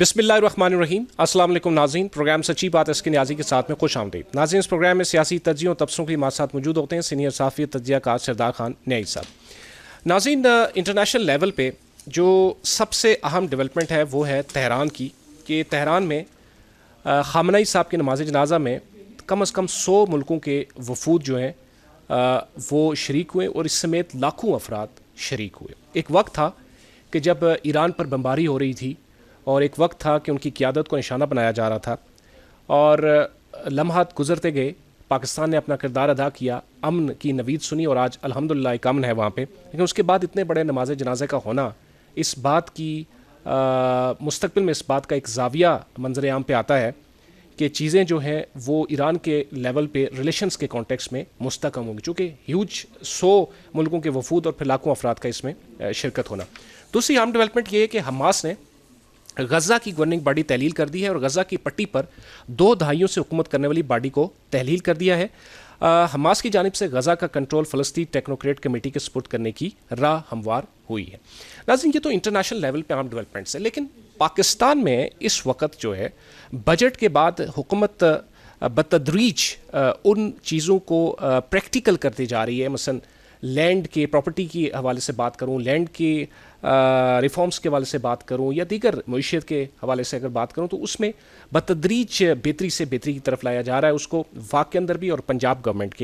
बिस्मिल्लाहिर्रहमानिर्रहीम। अस्सलाम वालेकुम नाज़रीन। प्रोग्राम सच्ची बात इसके न्याजी के साथ में खुश आमदीद। नाज़रीन, इस प्रोग्राम में सियासी तज्जियों तबसरों के हमारे साथ मौजूद होते हैं सीनियर सहाफ़ी तज्जिया कार सरदार खान न्याई साहब। नाज़रीन, इंटरनेशनल लेवल पे जो सबसे अहम डेवलपमेंट है वो है तेहरान की, कि तेहरान में ख़ामनई साहब की नमाज जनाजा में कम अज़ कम 100 मुल्कों के वफूद जो हैं वो शरीक हुए और इस समेत लाखों अफराद शरीक हुए। एक वक्त था कि जब ईरान पर बमबारी हो रही थी और एक वक्त था कि उनकी क़ियादत को निशाना बनाया जा रहा था और लम्हात गुजरते गए, पाकिस्तान ने अपना किरदार अदा किया, अमन की नवीद सुनी और आज अल्हम्दुलिल्लाह एक अमन है वहाँ पे। लेकिन उसके बाद इतने बड़े नमाज जनाजे का होना इस बात की मुस्तकबिल में इस बात का एक ज़ाविया मंजर आम पे आता है कि चीज़ें जो हैं वो ईरान के लेवल पे रिलेशंस के कॉन्टेक्स्ट में मुस्तकम होंगी, चूँकि ह्यूज 100 मुल्कों के वफूद और फिर लाखों अफराद का इसमें शिरकत होना। दूसरी अहम डेवलपमेंट ये है कि हमास ने गज़ा की गवर्निंग बॉडी तहलील कर दी है और गज़ा की पट्टी पर 2 दहाइयों से हुकूमत करने वाली बॉडी को तहलील कर दिया है। हमास की जानिब से गज़ा का कंट्रोल फ़लस्तीन टेक्नोक्रेट कमेटी के सपुर्द करने की राह हमवार हुई है। नाज़रीन, ये तो इंटरनेशनल लेवल पे आम डेवलपमेंट्स है, लेकिन पाकिस्तान में इस वक्त जो है बजट के बाद हुकूमत बतदरीज उन चीज़ों को प्रैक्टिकल करती जा रही है। मसलन लैंड के प्रॉपर्टी के हवाले से बात करूँ, लैंड के रिफॉर्म्स के हवाले से बात करूँ या दीगर मईशत के हवाले से अगर बात करूँ तो उसमें बतदरीज बेहतरी से बेहतरी की तरफ लाया जा रहा है, उसको वाक़ के अंदर भी और पंजाब गवर्नमेंट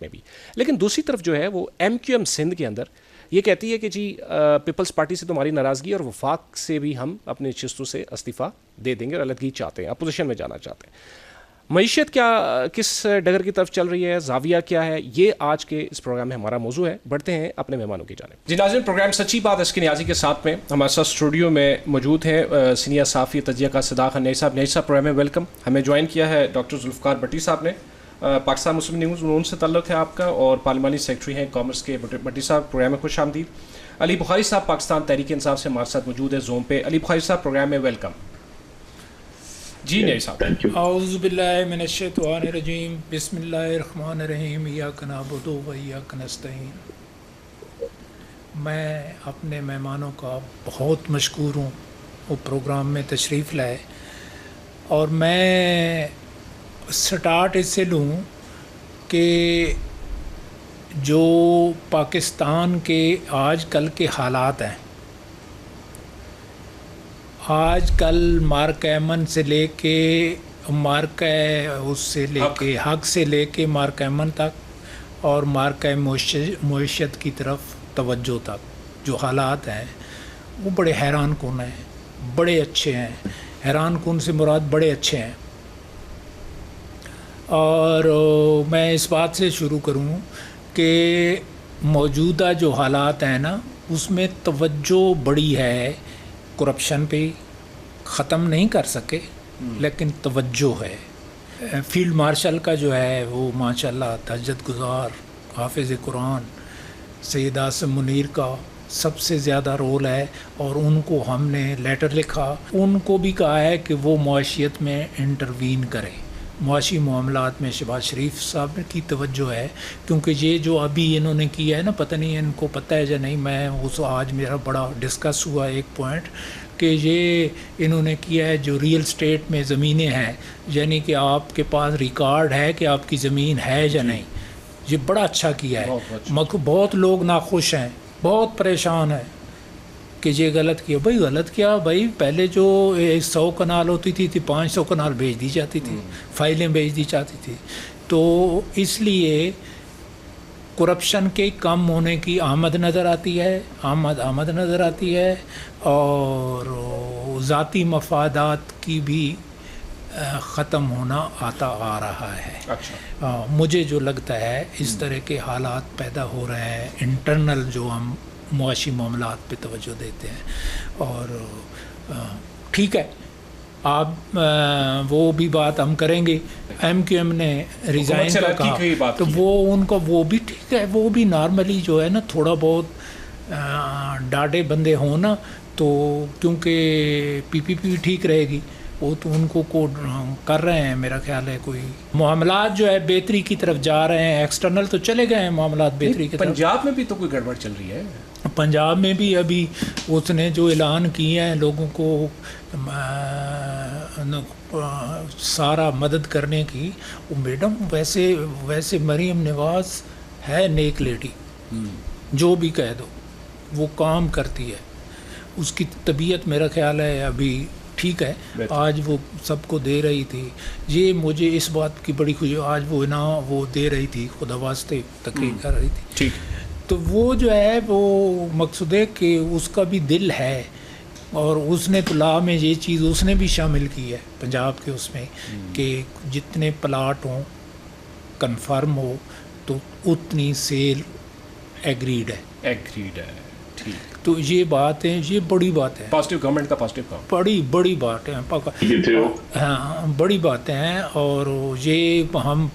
में भी। लेकिन दूसरी तरफ जो है वो MQM सिंध के अंदर ये कहती है कि जी पीपल्स पार्टी से तुम्हारी नाराज़गी और वफाक से भी हम अपने नशिस्तों से इस्तीफ़ा दे देंगे और अलगही चाहते हैं, अपोजिशन में जाना चाहते हैं। मईशत क्या किस डगर की तरफ चल रही है, जाविया क्या है, ये आज के इस प्रोग्राम में हमारा मौजू है। बढ़ते हैं अपने मेहमानों की जानिब। जी नाज़रीन, प्रोग्राम सच्ची बात इसके न्याजी के साथ में हमारे साथ स्टूडियो में मौजूद है सीनियर सहाफ़ी तज्जिया का सरदार खान न्याई साहब। न्याई साहब, प्रोग्राम में वेलकम। हमें ज्वाइन किया है डॉक्टर जुल्फ़िकार भट्टी साहब ने, पाकिस्तान मुस्लिम न्यूज़ नून से ताल्लुक़ है आपका और पार्लिमानी सेक्रेटरी हैं कॉमर्स के भट्टी साहब। प्रोग्राम में खुश आमदीद। अली बुखारी साहब पाकिस्तान तहरीक इंसाफ से हमारे साथ मौजूद है ज़ूम पे। अली बुखारी साहब, प्रोग्राम में वेलकम। जी न्याई साहब। औज़ु बिल्लाहि मिनश्शैतानिर्रजीम, बिस्मिल्लाहिर्रहमानिर्रहीम, इय्याका नअबुदु व इय्याका नस्तईन। मैं अपने मेहमानों का बहुत मशकूर हूँ वो प्रोग्राम में तशरीफ़ लाए, और मैं स्टार्ट इससे लूँ कि जो पाकिस्तान के आजकल के हालात हैं, आजकल मार्क एमन से लेके हक से लेके मार्क एमन तक और मार्क मुइशत की तरफ तवज्जो तक जो हालात हैं वो बड़े हैरान कुन हैं, बड़े अच्छे हैं। हैरान कुन से मुराद बड़े अच्छे हैं। और मैं इस बात से शुरू करूं कि मौजूदा जो हालात हैं ना, उसमें तवज्जो बड़ी है। करप्शन पे ख़त्म नहीं कर सके लेकिन तवज्जो है। फील्ड मार्शल का जो है वो माशाल्लाह तहज्जुद गुज़ार, हाफिज़ कुरान सैयद आसिम मुनीर का सबसे ज़्यादा रोल है, और उनको हमने लेटर लिखा, उनको भी कहा है कि वो मुआशियत में इंटरवीन करें। मुआशी मामलात में शहबाज शरीफ साहब की तवज्जो है, क्योंकि ये जो अभी इन्होंने किया है ना, पता नहीं इनको पता है या नहीं, मैं उस आज मेरा बड़ा डिस्कस हुआ एक पॉइंट कि ये इन्होंने किया है जो रियल स्टेट में ज़मीनें हैं, यानी कि आपके पास रिकॉर्ड है कि आपकी ज़मीन है या नहीं। ये बड़ा अच्छा किया है। बहुत लोग नाखुश हैं, बहुत परेशान हैं कि ये गलत किया। भाई गलत किया भाई, पहले जो 100 कनाल होती थी 500 कनाल भेज दी जाती थी, फाइलें भेज दी जाती थी। तो इसलिए करप्शन के कम होने की आमद नज़र आती है, और ज़ाती मफादात की भी ख़त्म होना आ रहा है। अच्छा। मुझे जो लगता है इस तरह के हालात पैदा हो रहे हैं, इंटरनल जो हम मुआशी मामलात पे तवज्जो देते हैं। और ठीक है, आप वो भी बात हम करेंगे। MQM ने रिज़ाइन का कहा तो वो उनका वो भी ठीक है, वो भी नॉर्मली जो है ना थोड़ा बहुत डाटे बंदे हों ना, तो क्योंकि PPP ठीक रहेगी, वो तो उनको कोड कर रहे हैं। मेरा ख्याल है कोई मामलात जो है बेहतरी की तरफ जा रहे हैं, एक्सटर्नल तो चले गए हैं मामलात बेहतरी की तरफ। पंजाब में भी तो कोई गड़बड़ चल रही है। पंजाब में भी अभी उसने जो ऐलान किए हैं लोगों को सारा मदद करने की, वो मैडम वैसे वैसे मरीम नवाज है नेक लेडी, जो भी कह दो वो काम करती है। उसकी तबीयत मेरा ख्याल है अभी ठीक है, आज वो सबको दे रही थी। ये मुझे इस बात की बड़ी खुशी, आज वो ना वो दे रही थी, खुदा वास्ते तकरीर कर रही थी। ठीक। तो वो जो है वो मकसूद है कि उसका भी दिल है, और उसने तो ला में ये चीज़ उसने भी शामिल की है पंजाब के उसमें कि जितने प्लाट हों कंफर्म हो तो उतनी सेल एग्रीड है। ठीक। तो ये बात है, ये बड़ी बात है, पॉजिटिव गवर्नमेंट का पॉजिटिव काम, बड़ी बात है पक्का। हाँ, बड़ी बातें हैं। और ये हम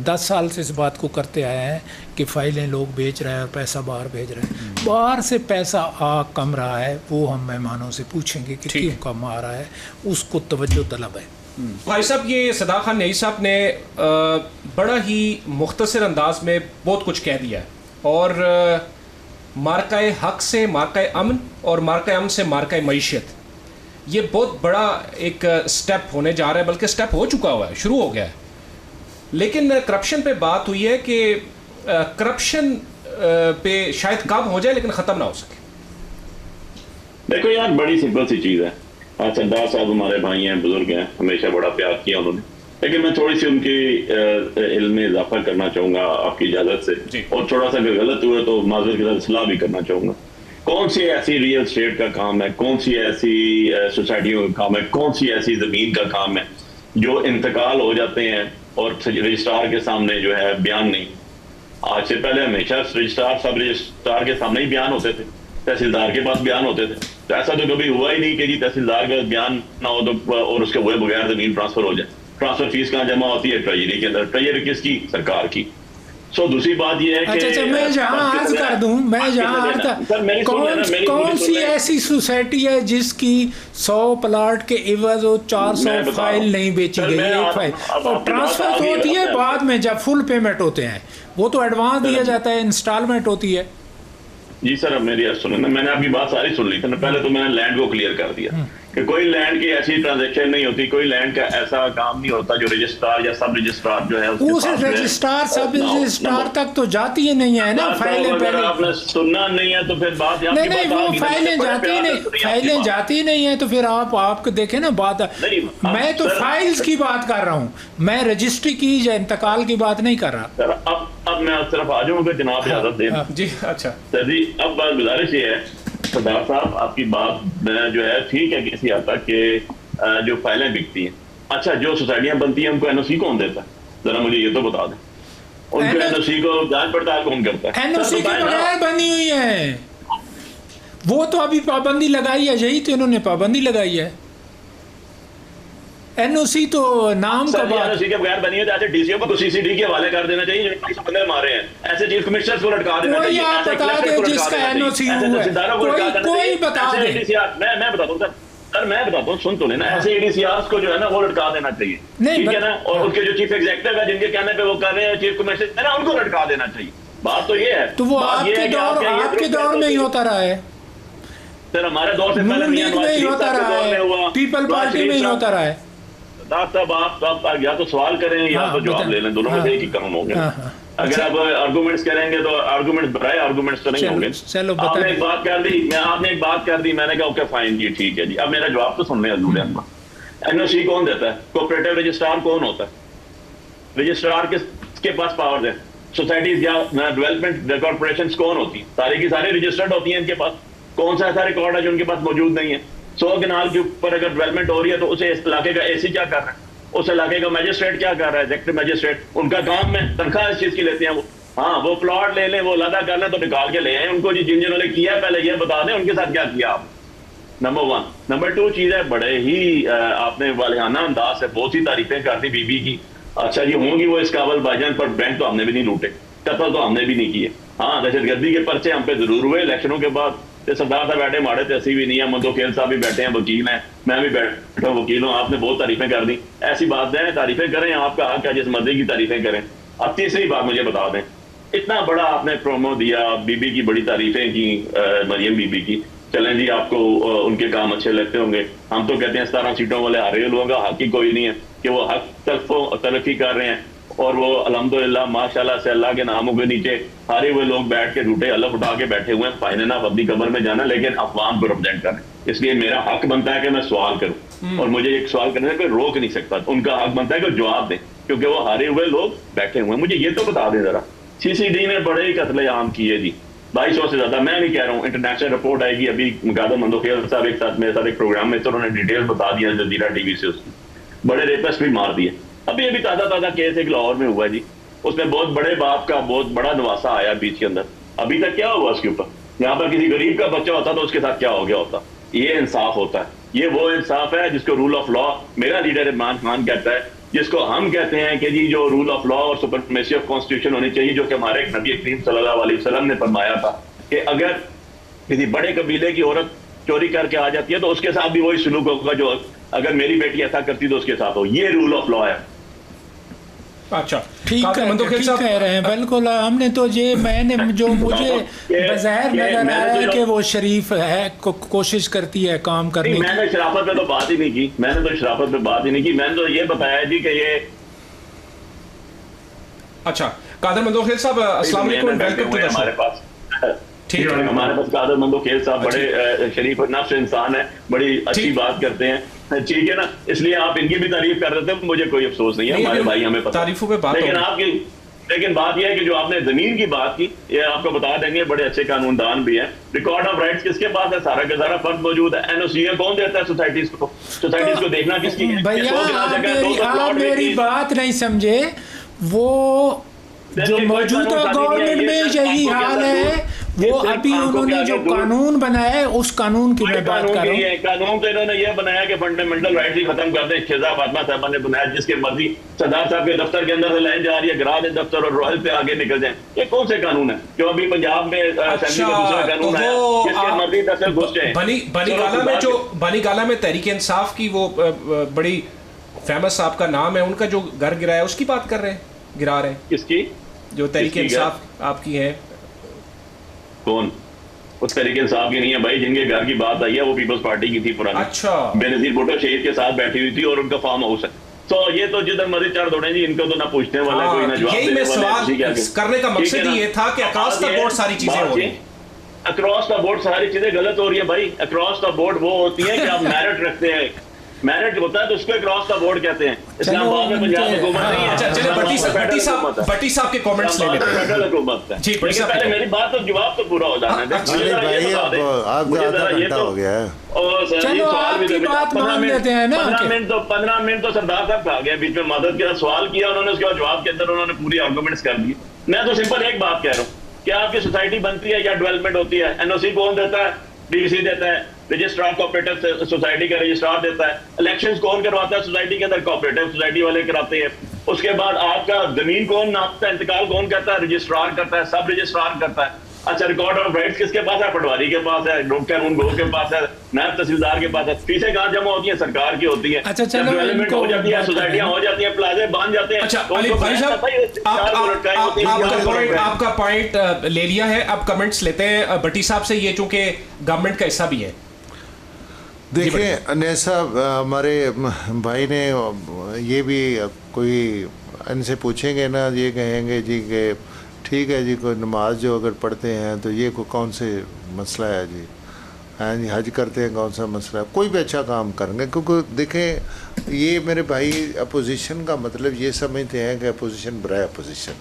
10 साल से इस बात को करते आए हैं कि फ़ाइलें लोग बेच रहे हैं और पैसा बाहर भेज रहे हैं। बाहर से पैसा आ कम रहा है, वो हम मेहमानों से पूछेंगे कि क्यों कम आ रहा है, उसको तवज्जो तलब है। भाई साहब, ये सदार खान नई साहब ने बड़ा ही मुख्तसर अंदाज में बहुत कुछ कह दिया है, और मार्काए हक से मार्काए अमन और मार्काए अमन से मार्काए मईशत, ये बहुत बड़ा एक स्टेप होने जा रहा है, बल्कि स्टेप हो चुका हुआ है, शुरू हो गया है। लेकिन करप्शन पे बात हुई है कि करप्शन पे शायद कम हो जाए लेकिन ख़त्म ना हो सके। देखो यार, बड़ी सिंपल सी चीज़ है। सरदार साहब हमारे भाई हैं, बुजुर्ग हैं, हमेशा बड़ा प्यार किया उन्होंने, लेकिन मैं थोड़ी सी उनकी इल्म में इजाफा करना चाहूँगा आपकी इजाज़त से, और थोड़ा सा अगर गलत हुआ तो माज़रत के साथ इस्लाह भी करना चाहूँगा। कौन सी ऐसी रियल स्टेट का काम है, कौन सी ऐसी सोसाइटियों का काम है, कौन सी ऐसी ज़मीन का काम है जो इंतकाल हो जाते हैं और रजिस्ट्रार के सामने जो है बयान नहीं। आज से पहले हमेशा रजिस्ट्रार, सब रजिस्ट्रार के सामने ही बयान होते थे, तहसीलदार के पास बयान होते थे। तो ऐसा तो कभी हुआ ही नहीं कि जी तहसीलदार का बयान ना हो तो और उसके हुए बगैर ज़मीन ट्रांसफर हो जाए। ट्रांसफर फीस कहाँ जमा होती है? ट्रेजरी के अंदर। ट्रेजरी किसकी? सरकार की। सो दूसरी बात यह है कि अच्छा, मैं जहाँ अर्ज कर दूं, मैं जहाँ अर्ज, कौन सी ऐसी सोसाइटी है जिसकी 100 प्लाट के एवज 400 फाइल नहीं बेची गई? एक फाइल और ट्रांसफर तो होती है बाद में जब फुल पेमेंट होते हैं, वो तो एडवांस दिया जाता है, इंस्टॉलमेंट होती है। जी सर, अब मेरी सुनो ना, मैंने आपकी बात सारी सुन ली थी ना। पहले तो मैंने लैंड को क्लियर कर दिया कि कोई लैंड की ऐसी ट्रांजैक्शन नहीं होती, कोई लैंड का ऐसा काम नहीं होता जो रजिस्ट्रार या सब रजिस्ट्रार जो है उस रजिस्ट्रार सब रजिस्ट्रार तक तो जाती ही नहीं है ना फाइलें। पहले आपने सुनना नहीं है तो फिर बात नहीं, वो फाइलें जाती ही नहीं, फाइलें जाती ही नहीं है तो फिर आप देखें ना बात। मैं तो फाइल्स की बात कर रहा हूँ, मैं रजिस्ट्री की या इंतकाल की बात नहीं कर रहा। अब मैं उस तरफ आ जाऊंगा जनाब, इजाजत दें जी। अच्छा सर जी, अब बात गुजारिश ये है सरदार साहब, आपकी बात जो है ठीक है किसी हद तक कि जो फाइलें बिकती हैं। अच्छा, जो सोसाइटियां बनती हैं उनको एनओसी कौन देता है? जरा मुझे ये तो बता दें, उनको एनओसी को जांच पड़ताल कौन करता है? एनओसी के बगैर बनी हुई है, वो तो अभी पाबंदी लगाई है, यही तो इन्होंने पाबंदी लगाई है। एनओसी तो नाम का बात, एनओसी के बगैर बनी है तो ऐसे डीसीओ को सीसीडी के हवाले कर देना चाहिए जो बंदे मारे हैं, ऐसे चीफ कमिश्नर को लटका देना चाहिए। कोई आप बता दे जिसका एनओसी हुआ है, कोई बता दे। मैं बताता हूँ सर, मैं बताता हूँ, सुन तो लेना। ऐसे एडीसीआर को जो है ना वो लटका देना चाहिए, ठीक है ना। और उनके जो चीफ एग्जीक्यूटिव है जिनके कहने पे वो कर रहे हैं चीफ कमिश्नर है ना, उनको लटका देना चाहिए। बात तो ये है। तो वो आपके दौर में ही होता रहा है सर, हमारे दौर से पहले में ही होता रहा है, पीपल पार्टी में ही होता रहा है। साहब आप या तो सवाल करें या तो जवाब ले लें, दोनों में से एक ही काम होंगे। अगर आप आर्गुमेंट्स करेंगे तो आर्गुमेंट्स बराए आर्गुमेंट्स तो नहीं होंगे। आपने एक बात कर दी, आपने एक बात कर दी, मैंने कहा ओके फाइन जी, ठीक है जी। अब मेरा जवाब तो सुन लें। एनओसी कौन देता है? कोऑपरेटिव रजिस्ट्रार कौन होता है? रजिस्ट्रार किसके पास पावर है? सोसाइटीज या डेवलपमेंट कॉर्पोरेशन कौन होती है? सारी की सारी रजिस्टर्ड होती है इनके पास। कौन सा ऐसा रिकॉर्ड है जो उनके पास मौजूद नहीं है? 100 कनाल के ऊपर अगर डेवलपमेंट हो रही है तो उसे इस इलाके का एसी क्या कर रहा है, उस इलाके का मजिस्ट्रेट क्या कर रहा है, एग्जीक्यूटिव मजिस्ट्रेट, उनका काम में तनख्वाह इस चीज की लेते हैं वो। हाँ, वो प्लॉट ले लें, वो लदा कर लें तो निकाल के ले आए उनको जी। जिन्होंने किया पहले ये बता दें उनके साथ क्या किया आप। नंबर 1। नंबर 2 चीज है, बड़े ही आपने वालिहाना अंदाज से बहुत सी तारीफें कर दी बीबी की। अच्छा जी, होंगी वो इस काबल भाईजान, पर बैंक तो हमने भी नहीं लूटे, कत्ल तो हमने भी नहीं किए। हाँ, दहशतगर्दी के पर्चे हम पे जरूर हुए इलेक्शनों के बाद। सरदार साहब बैठे माड़े तो ऐसी भी नहीं है, मंदो खेल साहब भी बैठे हैं, वकील हैं, मैं भी बैठा हूँ वकील हूँ। आपने बहुत तारीफें कर दी, ऐसी बात है, तारीफें करें, आपका हक है जिस मर्जी की तारीफें करें। अब तीसरी बात मुझे बता दें, इतना बड़ा आपने प्रोमो दिया, बीबी की बड़ी तारीफें की, मरियम बीबी की। चलें जी, आपको उनके काम अच्छे लगते होंगे। हम तो कहते हैं 17 सीटों वाले हारे लोगों का हक ही कोई नहीं है कि वो हक तरक्की कर रहे हैं, और वो अल्हम्दुलिल्लाह माशाल्लाह से अल्लाह के नामों के नीचे हारे हुए लोग बैठ के झूठे अलग उठा के बैठे हुए हैं। फाइनल आप अपनी कब्र में जाना, लेकिन अफवाम को रिप्रेजेंट करें। इसलिए मेरा हक बनता है कि मैं सवाल करूं, और मुझे एक सवाल करने से कोई रोक नहीं सकता। उनका हक बनता है कि जवाब दें, क्योंकि वो हारे हुए लोग बैठे हुए हैं। मुझे ये तो बता दें जरा, CCD ने बड़े ही कत्लेआम किए जी, 2200 से ज्यादा। मैं नहीं कह रहा हूँ, इंटरनेशनल रिपोर्ट आएगी। अभी कादर मंदोखेल साहब एक साथ मेरे साथ एक प्रोग्राम में, तो उन्होंने डिटेल बता दिया जजीरा टीवी से, उसकी बड़े रेपिस्ट भी मार दिए। अभी अभी ताजा केस एक लाहौर में हुआ जी, उसमें बहुत बड़े बाप का बहुत बड़ा नवासा आया बीच के अंदर। अभी तक क्या हुआ उसके ऊपर? यहाँ पर किसी गरीब का बच्चा होता तो उसके साथ क्या हो गया होता? ये इंसाफ होता है, ये वो इंसाफ है जिसको रूल ऑफ लॉ मेरा लीडर इमरान खान कहता है, जिसको हम कहते हैं कि जी जो रूल ऑफ लॉ और सुपरमेसी ऑफ कॉन्स्टिट्यूशन होनी चाहिए, जो कि हमारे नबी करीम सल्लल्लाहु अलैहि वसल्लम ने फरमाया था कि अगर किसी बड़े कबीले की औरत चोरी करके आ जाती है तो उसके साथ भी वही सलूक होगा जो अगर मेरी बेटी ऐसा करती तो उसके साथ हो। ये रूल ऑफ लॉ है। अच्छा, ठीक कह रहे हैं, बिल्कुल। हमने तो ये मैंने जो मुझे बज़ाहिर नजर आया कि वो शरीफ है, कोशिश करती है काम करने की। मैंने शराफत पे तो बात ही नहीं की, मैंने तो ये बताया जी कि ये। अच्छा, कादर मंदोखेल साहब, अस्सलाम वालेकुम, वेलकम टू द शो। हमारे पास ठीक है, हमारे पास कादर मंदोखेल साहब बड़े शरीफ नफ्स इंसान है, बड़ी अच्छी बात करते हैं, ठीक है ना, इसलिए आप इनकी भी तारीफ कर रहे थे, मुझे कोई अफसोस नहीं है, हमारे भाई हमें पता तारीफों पे बात। लेकिन बात यह है कि जो आपने जमीन की बात की, ये आपको बता देंगे, बड़े अच्छे कानूनदान भी हैं। रिकॉर्ड ऑफ राइट्स किसके पास है? सारा का सारा फर्द मौजूद है। NOC कौन देता है? सोसाइटीज को देखना किसकी है? भैया आप मेरी बात नहीं समझे, वो जो मौजूदा गवर्नमेंट में यही हाल है, वो अभी उन्होंने जो कानून बनाया है उस कानून की मैं बात कर रहा हूँ। कानून तो इन्होंने ये बनाया कि फंडामेंटल राइट्स ही खत्म कर दें। शेजा फातिमा साहबा ने बनाया, जिसके मर्जी सरदार साहब के दफ्तर के अंदर से लाइन जा रही है, गिरा दे दफ्तर और रॉयल पे आगे निकल जाए। ये कौन से कानून है जो अभी पंजाब में असेंबली का दूसरा कानून है, जिसके मर्जी दफ्तर घुस जाए? बनीगाला में तहरीक इंसाफ की वो बड़ी फेमस आपका नाम है, उनका जो घर गिराया उसकी बात कर रहे हैं, गिरा रहे हैं। किसकी? जो तहरीक इंसाफ आपकी है। कौन? उस तरीके इंसाफ की नहीं है भाई, जिनके घर की बात आई है वो पीपल्स पार्टी की थी पुरानी। अच्छा, बेनजीर भुट्टो शहीद के साथ बैठी हुई थी और उनका फार्म हाउस है। तो ये तो जिधर मर्जी चढ़ दौड़े जी, इनको तो ना पूछने वाला कोई ना जवाब देने वाला। सवाल करने का मकसद ही ये था कि अक्रॉस द बोर्ड सारी चीजें हो रही हैं। अक्रॉस द बोर्ड सारी चीजें गलत हो रही है भाई। अक्रॉस द बोर्ड वो होती है कि आप मेरिट रखते हैं, मेरिट होता है तो उसको क्रॉस का बोर्ड कहते हैं। इस्लामाबाद में पंजाब हुकूमत नहीं है। अच्छा, चलिए भट्टी साहब के कमेंट्स ले लेते हैं। फेडरल हुकूमत है। जी, पहले मेरी बात तो जवाब तो पूरा हो जाना है। भाई आप आधा घंटा हो गया है। चलो आपकी बात मान लेते हैं ना। 15 मिनट तो सरदार साहब आ गया बीच में, मदद के सवाल किया उन्होंने, उसके बाद जवाब के अंदर उन्होंने पूरी आर्गुमेंट्स कर दी। मैं तो सिंपल एक बात कह रहा हूँ, क्या आपकी सोसाइटी बनती है या डेवलपमेंट होती है? NOC कौन देता है? DVC देता है, रजिस्ट्रार कोऑपरेटिव सोसाइटी का रजिस्ट्रार देता है। इलेक्शंस कौन करवाता है सोसाइटी के अंदर? कोऑपरेटिव सोसाइटी वाले कराते हैं। उसके बाद आपका जमीन कौन नापता है, इंतकाल कौन करता है? रजिस्ट्रार करता है, सब रजिस्ट्रार करता है। अच्छा, रिकॉर्ड ऑफ राइट्स किसके पास है? पटवारी के पास है, कानून गो के पास है, नायब तहसीलदार के पास है। फीसें कहाँ जमा होती है? सरकार की होती है। अच्छा, चलो डेवलपमेंट हो जाती है, सोसाइटियां हो जाती है, प्लाजे बांध जाते हैं। अच्छा, आपका पॉइंट ले लिया है, अब कमेंट्स लेते हैं भट्टी साहब से। ये चूंकि गवर्नमेंट का हिस्सा भी है। देखिए अनैस साहब, हमारे भाई ने ये भी कोई इनसे पूछेंगे ना, ये कहेंगे जी कि ठीक है जी, कोई नमाज जो अगर पढ़ते हैं तो ये कौन से मसला है जी, हाँ जी, हज करते हैं कौन सा मसला है? कोई भी अच्छा काम करेंगे, क्योंकि देखें ये मेरे भाई अपोजिशन का मतलब ये समझते हैं कि अपोजिशन बुरा है। अपोजिशन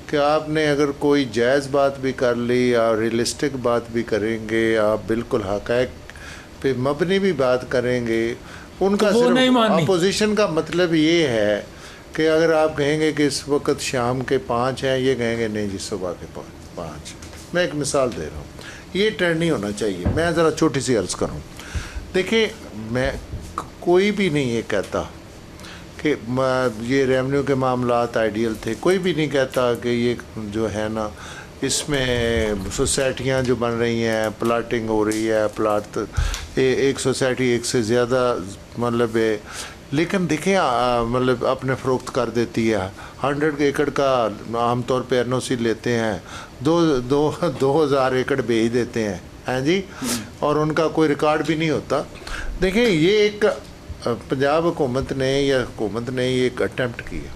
कि आपने अगर कोई जायज़ बात भी कर ली या रियलिस्टिक बात भी करेंगे, आप बिल्कुल हक़ाइक़ पे मबनी भी बात करेंगे, उनका तो सिर्फ अपोजिशन का मतलब ये है कि अगर आप कहेंगे कि इस वक्त शाम के 5 हैं, ये कहेंगे नहीं जी सुबह के 5। मैं एक मिसाल दे रहा हूँ, ये ट्रेंड नहीं होना चाहिए। मैं ज़रा छोटी सी अर्ज़ करूँ, देखिए मैं कोई भी नहीं ये कहता कि ये रेवेन्यू के मामलात आइडियल थे, कोई भी नहीं कहता कि ये जो है ना इसमें सोसाइटियाँ जो बन रही हैं, प्लाटिंग हो रही है, प्लाट एक सोसाइटी एक से ज़्यादा मतलब लेकिन देखें मतलब अपने फ़रोख्त कर देती है। 100 एकड़ का आमतौर पे NOC लेते हैं, 2000 एकड़ बेच देते हैं जी, और उनका कोई रिकॉर्ड भी नहीं होता। देखें ये एक पंजाब हुकूमत ने ये एक अटेम्प्ट किया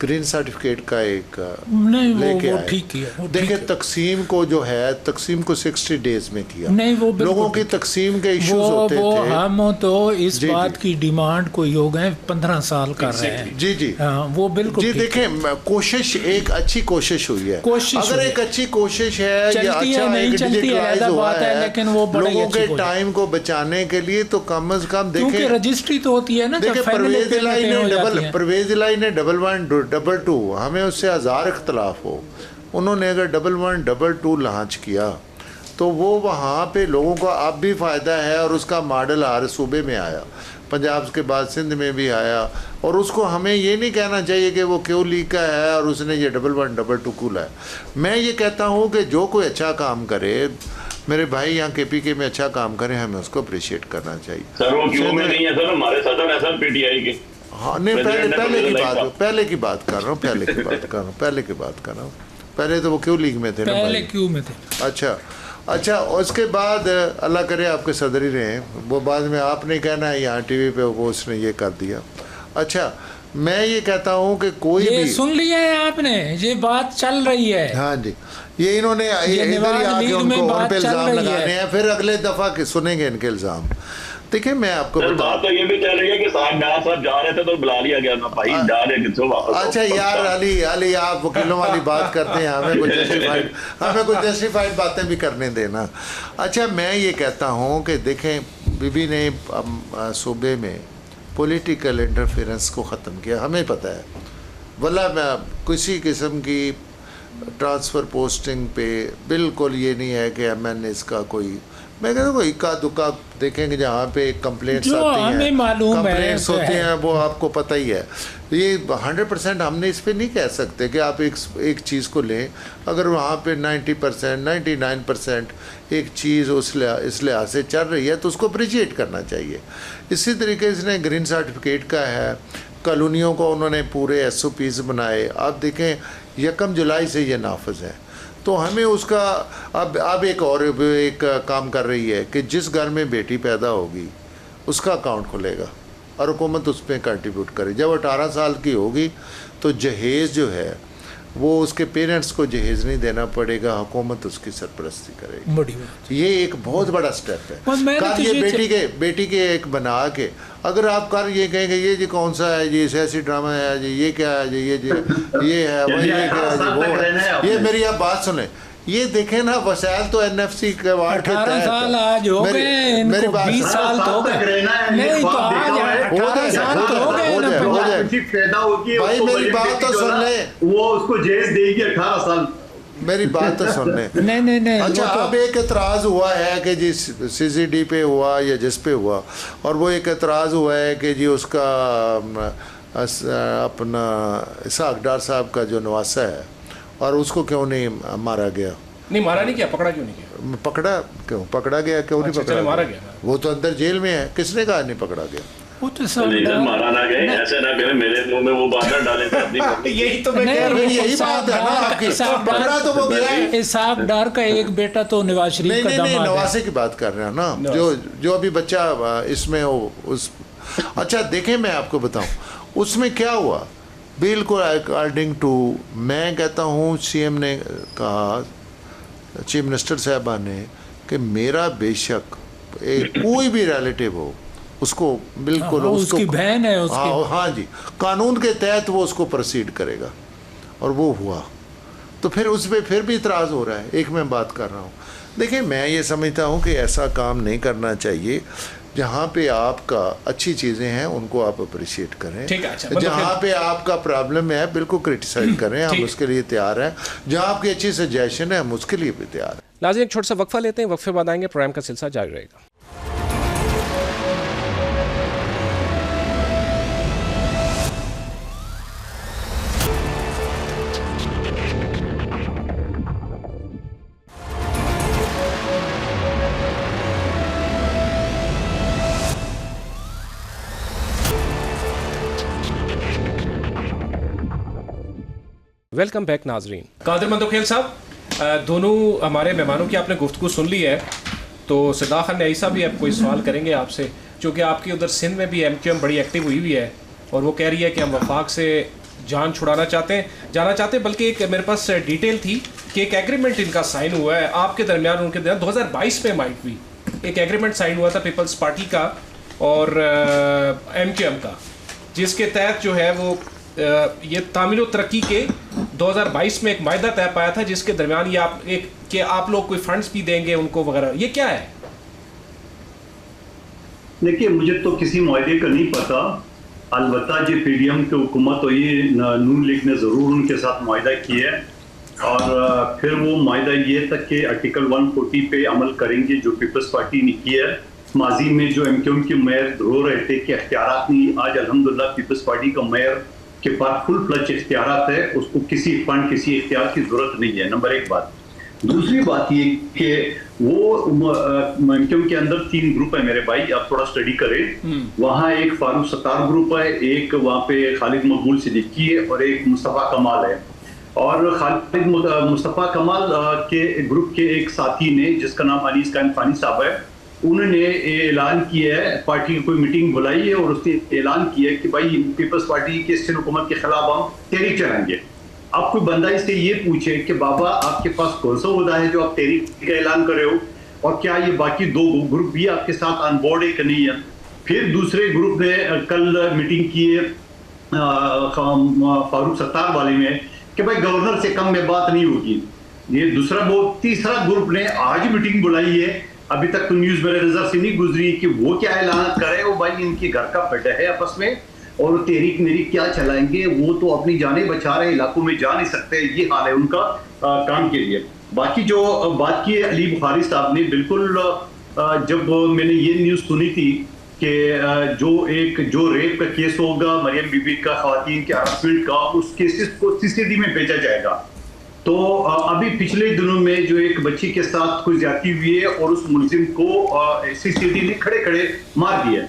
ग्रीन सर्टिफिकेट का एक लेके वो आए। ठीक किया। देखिए तकसीम को जो है, तकसीम को 60 डेज में किया। नहीं वो लोगों की तकसीम के इश्यूज होते थे। हम तो इस बात की डिमांड कोई हो गए 15 साल कर रहे हैं। जी जी वो बिल्कुल जी। देखें कोशिश, एक अच्छी कोशिश हुई है। अगर एक अच्छी कोशिश है या अच्छा डिजिटलाइज हुआ है लेकिन वो लोगों के टाइम को बचाने के लिए, तो कम से कम देखें रजिस्ट्री तो होती है ना। परवेज इलाई ने 1122, हमें उससे 1000 इख्तलाफ हो, उन्होंने अगर 1122 लॉन्च किया तो वो वहाँ पे लोगों को अब भी फ़ायदा है, और उसका मॉडल हर सूबे में आया, पंजाब के बाद सिंध में भी आया। और उसको हमें ये नहीं कहना चाहिए कि वो क्यों लीक का है और उसने ये 1122 कूला है। मैं ये कहता हूँ कि जो कोई अच्छा काम करे, मेरे भाई यहाँ KPK में अच्छा काम करें, हमें उसको अप्रिशिएट करना चाहिए। सर वो क्यों में नहीं है सर, हमारे सदर है सर PTI के। हाँ नहीं, पहले की बात कर रहा हूँ, पहले तो वो क्यों लीग में थे ना, पहले क्यों में थे। अच्छा उसके बाद अल्लाह करे आपके सदर ही रहे, वो बाद में आपने कहना है यहाँ TV पे वो उसने ये कर दिया। अच्छा मैं ये कहता हूँ कि कोई भी सुन लिया है आपने, ये बात चल रही है। हाँ जी, ये इन्होंने इधर ही आके उन पे इल्ज़ाम लगाने हैं, फिर अगले दफ़ा सुनेंगे इनके इल्ज़ाम। देखिए मैं आपको बात तो ये भी चल रही है कि साहब डार साहब जा रहे थे तो बुला लिया गया ना भाई, जा रहे किसको वापस। अच्छा यार अली आप वकीलों वाली बात करते हैं, हमें कुछ जस्टिफाइड बातें भी करने देना। अच्छा मैं ये कहता हूँ कि देखें बीबी ने सूबे में पॉलिटिकल इंटरफेरेंस को ख़त्म किया, हमें पता है। वल्ला मैं किसी किस्म की ट्रांसफ़र पोस्टिंग पे बिल्कुल ये नहीं है कि MNA का कोई, मैं कहता हूँ इक्का दुक्का देखेंगे जहाँ पे कंप्लेंट्स आती हैं, कंप्लेंट्स होते हैं, वो आपको पता ही है। ये 100% हमने इस पर नहीं कह सकते कि आप एक चीज़ को लें, अगर वहाँ पे 90% 99% एक चीज़ इस लिहाज से चल रही है तो उसको अप्रिशिएट करना चाहिए। इसी तरीके से ग्रीन सर्टिफिकेट का है, कॉलोनियों को उन्होंने पूरे SOPs बनाए। आप देखें 1 जुलाई से ये नाफिज है, तो हमें उसका अब एक काम कर रही है कि जिस घर में बेटी पैदा होगी उसका अकाउंट खुलेगा और हुकूमत उस पर कंट्रीब्यूट करे। जब 18 साल की होगी तो जहेज़ जो है वो उसके पेरेंट्स को जहेज़ नहीं देना पड़ेगा, हुकूमत उसकी सरपरस्ती करेगी। बड़ी बात, ये एक बहुत बड़ा स्टेप है। कल ये बेटी के एक बना के अगर आप कर ये कहेंगे ये जी कौन सा है जी, सियासी ड्रामा है जी, ये क्या है जी, ये है वही, ये क्या है जी, वो है ये। मेरी आप बात सुने, ये देखें ना वसाइल तो NFC के वार्ड के तहत 18 साल आज हो गए, मेरी बात 20 साल तो हो गए, नहीं तो आज 18 साल तो हो गए। भाई मेरी बात तो सुन ले, वो उसको जेल देगी 18 साल। मेरी बात तो सुन ले। नहीं अच्छा अब एक एतराज़ हुआ है कि जी CCD पे हुआ या जिस पे हुआ, और वो एक एतराज़ हुआ है कि जी उसका अपना इसहाक डार साहब का जो नवासा है और उसको क्यों नहीं मारा गया। नहीं मारा नहीं, क्या पकड़ा क्यों नहीं गया? पकड़ा गया क्यों नहीं पकड़ा मारा गया? वो तो अंदर जेल में है, किसने कहा नहीं पकड़ा गया? वो तो मारा ना गए, ऐसे ना करें मेरे मुंह में वो बात ना डालें। यही तो मैं कह रहा हूं, यही बात है ना आपकी। पकड़ा तो वो गया है। इसहाक डार का एक बेटा तो नवाज शरीफ का दामाद है। नवासे की बात कर रहे हैं ना, जो अभी बच्चा इसमें उस। अच्छा देखें मैं आपको बताऊं उसमें क्या हुआ। बिल्कुल अकॉर्डिंग टू, मैं कहता हूँ CM ने कहा, चीफ मिनिस्टर साहबा ने, कि मेरा बेशक कोई भी रिलेटिव हो उसको बिल्कुल उसकी बहन है उसकी, हाँ जी, कानून के तहत वो उसको प्रोसीड करेगा, और वो हुआ। तो फिर उस पर फिर भी इतराज़ हो रहा है। एक मैं बात कर रहा हूँ, देखिए मैं ये समझता हूँ कि ऐसा काम नहीं करना चाहिए। जहाँ पे आपका अच्छी चीज़ें हैं उनको आप अप्रिशिएट करें, अच्छा, जहाँ पे आपका प्रॉब्लम है बिल्कुल क्रिटिसाइज करें, हम उसके लिए तैयार हैं। जहाँ आपकी अच्छी सजेशन है हम उसके लिए भी तैयार हैं। नाज़रीन एक छोटा सा वक्फा लेते हैं, वक्फे बाद आएंगे, प्रोग्राम का सिलसिला जारी रहेगा। वेलकम बैक नाजरीन। कादिर मंदोखेल साहब, दोनों हमारे मेहमानों की आपने गुफ्तगू सुन ली है, तो सिद्दार्थ खान न्याई साहब भी अब कोई सवाल करेंगे आपसे, क्योंकि आपकी उधर सिंध में भी MQM बड़ी एक्टिव हुई है और वो कह रही है कि हम वफाक से जान छुड़ाना चाहते हैं, बल्कि एक मेरे पास डिटेल थी कि एक एग्रीमेंट इनका साइन हुआ है आपके दरमियान, उनके दरमियान 2022 में माइट हुई एक एग्रीमेंट साइन हुआ था पीपल्स पार्टी का और MQM का, जिसके तहत जो है वो ये तामील व तरक्की के 2022 में एक मायदा तय पाया था, जिसके दरमियान ये कि आप लोग कोई फंड्स भी देंगे उनको वगैरह। ये क्या है? देखिए, मुझे तो किसी मुआहदे का नहीं पता, अलबत्ता जो PDM की हुकूमत हो ये नून लीग ने ज़रूर उनके साथ मुआहदा किया है और फिर वो मुआहदा ये तक कि आर्टिकल 140 पे अमल करेंगे जो पीपल्स पार्टी ने किया है। माजी में जो MQM के मेयर रो रहे थे कि इख्तियारात नहीं, आज अल्हम्दुलिल्लाह पीपल्स पार्टी का मेयर के पास फुल फ्लच इख्तियारात है, उसको किसी फंड किसी इख्तियार की जरूरत नहीं है। नंबर एक बात। दूसरी बात ये कि वो MQM के अंदर 3 ग्रुप है मेरे भाई, आप थोड़ा स्टडी करें। वहाँ एक फारूक सत्तार ग्रुप है, एक वहाँ पे खालिद मकबूल सिद्दीकी है और एक मुस्तफ़ा कमाल है। और खालिद मुस्तफ़ा कमाल के ग्रुप के एक साथी ने जिसका नाम अनीस कान फानी साहब है, उन्होंने ऐलान किया है, पार्टी की कोई मीटिंग बुलाई है और उसने ऐलान किया है कि भाई पीपल्स पार्टी के सिंध हुकूमत के खिलाफ हम तहरीक चलाएंगे। अब कोई बंदा इससे ये पूछे कि बाबा आपके पास कौन सा ओहदा है जो आप तहरीक का ऐलान कर रहे हो, और क्या ये बाकी 2 ग्रुप भी आपके साथ ऑन बोर्ड है कि नहीं है। फिर दूसरे ग्रुप ने कल मीटिंग की है फारूक सत्तार वाले में कि भाई गवर्नर से कम में बात नहीं होगी। ये तीसरा ग्रुप ने आज मीटिंग बुलाई है, अभी तक तो न्यूज मेरे नजर से नहीं गुजरी कि वो क्या ऐलान करे। वो भाई इनके घर का फटा है आपस में, और तहरीक मेरी क्या चलाएंगे, वो तो अपनी जानें बचा रहे, इलाकों में जा नहीं सकते, ये हाल है उनका काम के लिए। बाकी जो बात की है अली बुखारी साहब ने, बिल्कुल जब मैंने ये न्यूज़ सुनी थी कि जो रेप का केस होगा मरियम बीबी का, खवातीन के हरासमेंट का, उस केसेस को CCD में भेजा जाएगा। तो अभी पिछले दिनों में जो एक बच्ची के साथ कोई ज्यादती हुई है और उस मुलजिम को CCD ने खड़े खड़े मार दिया,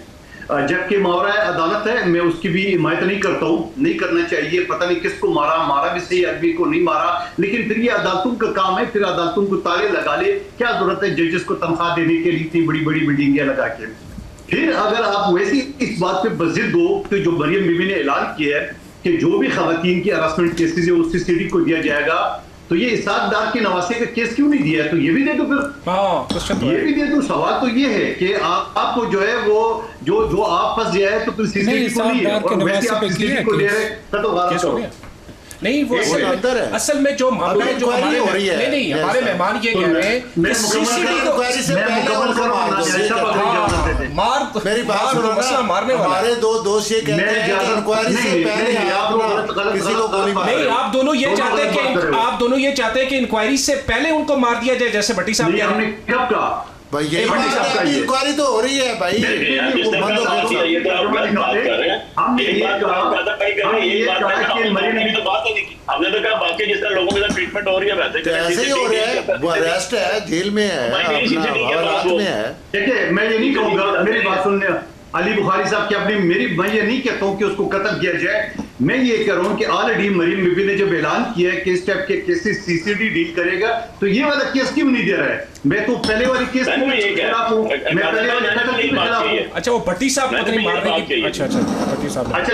जबकि मावरा अदालत है, मैं उसकी भी हिमायत नहीं करता हूँ, नहीं करना चाहिए, पता नहीं किसको मारा भी सही आदमी को नहीं मारा, लेकिन फिर ये अदालतों का काम है, फिर अदालतों को ताले लगा ले, क्या जरूरत है जजेस को तनख्वाह देने के लिए इतनी बड़ी बड़ी बिल्डिंगें लगा के। फिर अगर आप वैसी इस बात पे बजिद हो तो जो मरियम बीबी ने ऐलान किया है कि जो भी खवातीन की हरासमेंट केसेस है वो CCD को दिया जाएगा, तो ये इसाक डार के नवासे का केस क्यों नहीं दिया है? तो ये भी दे दो फिर, ये भी दे दो। सवाल तो ये है कि आपको जो है वो जो आप फंस गया है तो फिर CCD को नहीं है, और वैसे आप CCD को दे रहे तो गलत करो। नहीं, वो असल में जो मामला है, जो हमारे नहीं हमारे मेहमान ये कह रहे हैं कि CCD को मेरी बात सुनो ना, मारने वाला हमारे 2 दोस्त ये कहते हैं कि इंक्वायरी से पहले आप किसी को गोली मार नहीं, आप दोनों ये चाहते हैं कि इंक्वायरी से पहले उनको मार दिया जाए, जैसे भट्टी साहब हमने कब कहा भाई, ये इंक्वायरी तो हो रही है भाई। हमने तो कहा बाकी जिस तरह लोगों के साथ ट्रीटमेंट हो रही है वैसे ऐसे ही हो रहा है, वो अरेस्ट है, जेल में है। देखिए, मैं ये नहीं कहूँगा, मेरी बात सुनने अली बुखारी साहब की अपनी मैं ये नहीं कहता हूँ कि उसको कत्ल किया जाए, मैं ये कह रहा हूँ कि ऑलरेडी मरियम बीबी ने जब ऐलान किया है कि इस टाइप के केसेस CCD डील करेगा, तो ये वाला केस क्यों नहीं दे रहा है? मैं तो पहले वाली केस के खिलाफ हूँ, मैं पहले वाले कत्ल के खिलाफ हूँ। अच्छा, वो भट्टी साहब को नहीं मारने की, अच्छा भट्टी साहब, अच्छा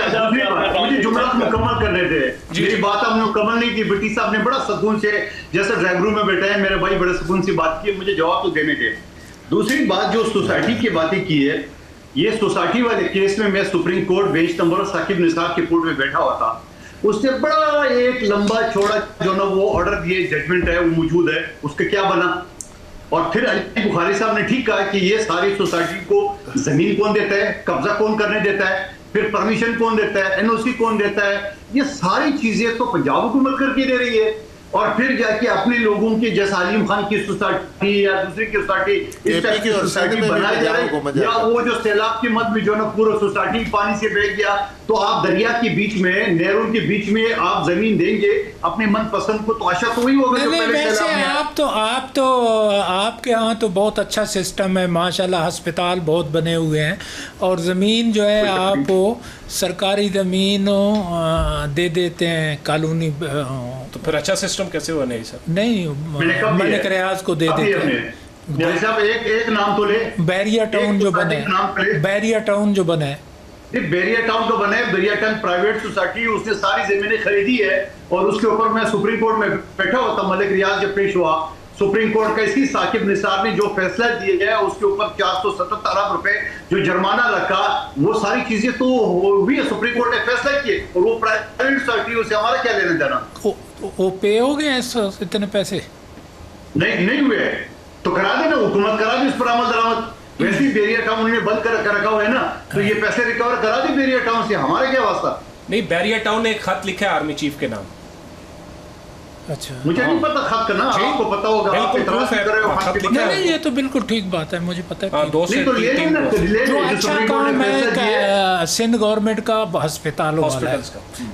मुझे जुमला मुकम्मल करने दे, मेरी बात आपने मुकम्मल नहीं की। भट्टी साहब ने बड़ा सुकून से, जैसे ड्राइंग रूम में बैठे हैं मेरे भाई, बड़े सुकून से बात की, मुझे जवाब तो देने दे। दूसरी बात जो सोसाइटी की बातें की है, ये सोसाइटी वाले केस में मैं supreme court bench number Saqib Nisar के कोर्ट में बैठा हुआ था, उसने बड़ा एक लंबा चौड़ा जो ना वो ऑर्डर दिए, जजमेंट है वो मौजूद है, उसका क्या बना। और फिर अली बुखारी साहब ने ठीक कहा कि ये सारी सोसाइटी को जमीन कौन देता है, कब्जा कौन करने देता है, फिर परमिशन कौन देता है, NOC कौन देता है, ये सारी चीजें तो पंजाब हुकूमत करके दे रही है। और फिर जाके अपने लोगों के जैसे आलिम खान की सोसाइटी या दूसरी की सोसाइटी, इस टाइप की सोसाइटी बनाई जा रही है, या वो जो सैलाब के मद में जो ना पूरा सोसाइटी पानी से बह गया, तो आप दरिया के बीच में, नहरों के बीच में आप जमीन देंगे अपने मनपसंद को, तो आशा तो वही होगा। वैसे आप तो आपके यहाँ तो बहुत अच्छा सिस्टम है माशाल्लाह, अस्पताल बहुत बने हुए हैं, और ज़मीन जो है आप सरकारी ज़मीन दे देते हैं कॉलोनी फिर अच्छा सिस्टम कैसे हुआ? नहीं सर, नहीं, मलिक रियाज को दे देते हैं साहब। एक नाम तो ले, बैरिया टाउन जो बना है, बैरिया टाउन जो बना है, बैरिया टाउन तो बना है, बैरिया टाउन प्राइवेट सोसाइटी, उसने सारी जमीनें खरीदी है और उसके ऊपर मैं सुप्रीम कोर्ट में बैठा हुआ था। मलिक रियाज जब पेश हुआ सुप्रीम कोर्ट का, इसी साकिब निसार ने जो फैसला दिया गया उसके ऊपर 477 अरब रुपए जो जुर्माना लगा, वो सारी चीजें तो हुई है, सुप्रीम कोर्ट ने फैसला किए और वो प्राइवेट सोसाइटी, उससे हमारा क्या लेना देना? वो पे हो गए इतने पैसे? नहीं हुए तो करा देना, हुकूमत करा दे इस पर अमल दरामद। वैसे ही बैरिया टाउन उन्होंने बंद कर रखा हुआ है ना, तो ये पैसे रिकवर करा दे बैरिया टाउन से, हमारा क्या वास्ता? नहीं, बैरिया टाउन ने एक खत लिखा है आर्मी चीफ के नाम। अच्छा, मुझे नहीं पता खत का ना, आपको पता होगा, आप इतराज कर रहे हो। नहीं, ये तो बिल्कुल ठीक बात है, मुझे पता है। 2 से 3 जो अच्छा काम है सिंध गवर्नमेंट का, हस्पतालों वाला है,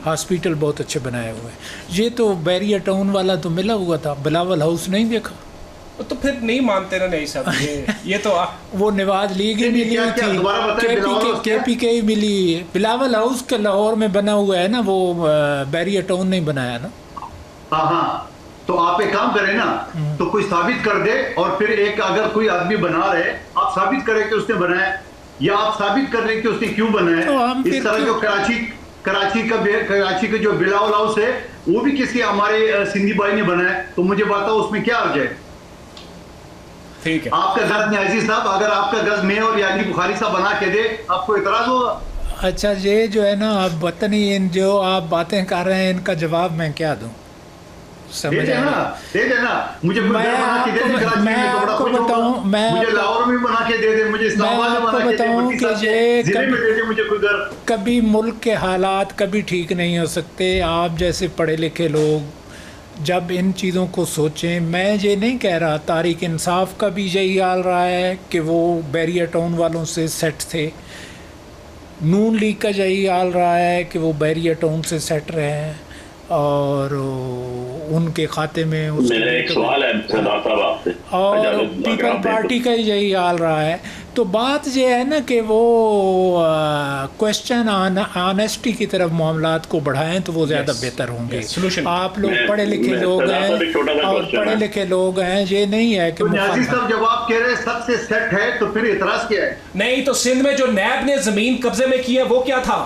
हॉस्पिटल बहुत अच्छे बनाए हुए हैं। ये तो बैरिया टाउन वाला तो मिला हुआ था, बिलावल हाउस नहीं देखा? तो फिर नहीं मानते ना? नहीं साहब, ये तो वो नवाज लीग ही मिली थी, KPK ही मिली। बिलावल हाउस के लाहौर में बना हुआ है ना, वो बैरिया टाउन नहीं बनाया ना। हाँ, तो आप एक काम करें ना, तो कोई साबित कर दे, और फिर एक अगर कोई आदमी बना रहे, आप साबित करें कि उसने बनाया, या आप साबित कर रहे कि उसने क्यों बनाया। तो इस तरह जो कराची का जो बिलावल हाउस है, वो भी किसी हमारे सिंधी भाई ने बनाया, तो मुझे बताओ उसमें क्या अर्ज है? ठीक है, आपका गज न्याजी साहब, अगर आपका गज में और यानी बुखारी साहब बना के दे, आपको इतराज होगा? अच्छा, ये जो है ना, आप पता नहीं इन जो आप बातें कर रहे हैं, इनका जवाब मैं क्या दूं? दे देना, मुझे मैं आपको बताऊं, मुझे लाहौर में बना के दे दे, मुझे इस्लामाबाद में बना के दे, मुझे कोई घर। कभी मुल्क के हालात कभी ठीक नहीं हो सकते। आप जैसे पढ़े लिखे लोग जब इन चीज़ों को सोचें, मैं ये नहीं कह रहा, तारीख इंसाफ का भी यही हाल रहा है कि वो बैरिया टाउन वालों से सेट थे, नून लीग का यही हाल रहा है कि वो बैरिया टाउन से सेट रहे हैं, और उनके खाते में मेरा एक सवाल है सरदार साहब आपसे, और पीपल पार्टी का ही हाल रहा है। तो बात ये है ना कि वो क्वेश्चन ऑनेस्टी की तरफ मामलात को बढ़ाएं तो वो ज़्यादा बेहतर होंगे। आप लोग पढ़े लिखे लोग हैं, और पढ़े लिखे लोग हैं, ये नहीं है कि जब आप कह रहे हैं सबसे सेट है, तो फिर इतराज क्या है? नहीं, तो सिंध में जो नैब ने जमीन कब्जे में की है वो क्या था?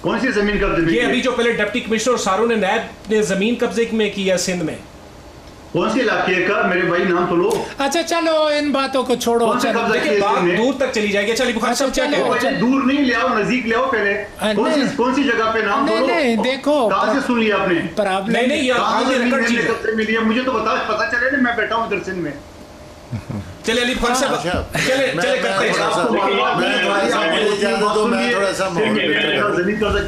कौन सी जमीन कब्जे में? ये अभी जो पहले डिप्टी कमिश्नर सारू ने नैब ने जमीन कब्जे में की है सिंध में। कौन सी इलाके का? मेरे भाई नाम तो लो। अच्छा चलो, इन बातों को छोड़ो, देखिए बात दूर तक चली जाएगी। चलिए बुखारी साहब, चलो दूर नहीं ले आओ, नजदीक ले आओ पहले। कौन सी जगह पे नाम तो लो? नहीं, देखो कहां से सुन लिया आपने? नहीं, मिली है मुझे तो पता चले ना, मैं बैठा हूं इधर सिंध में। चले अली बुखारी साहब, चले करते हैं।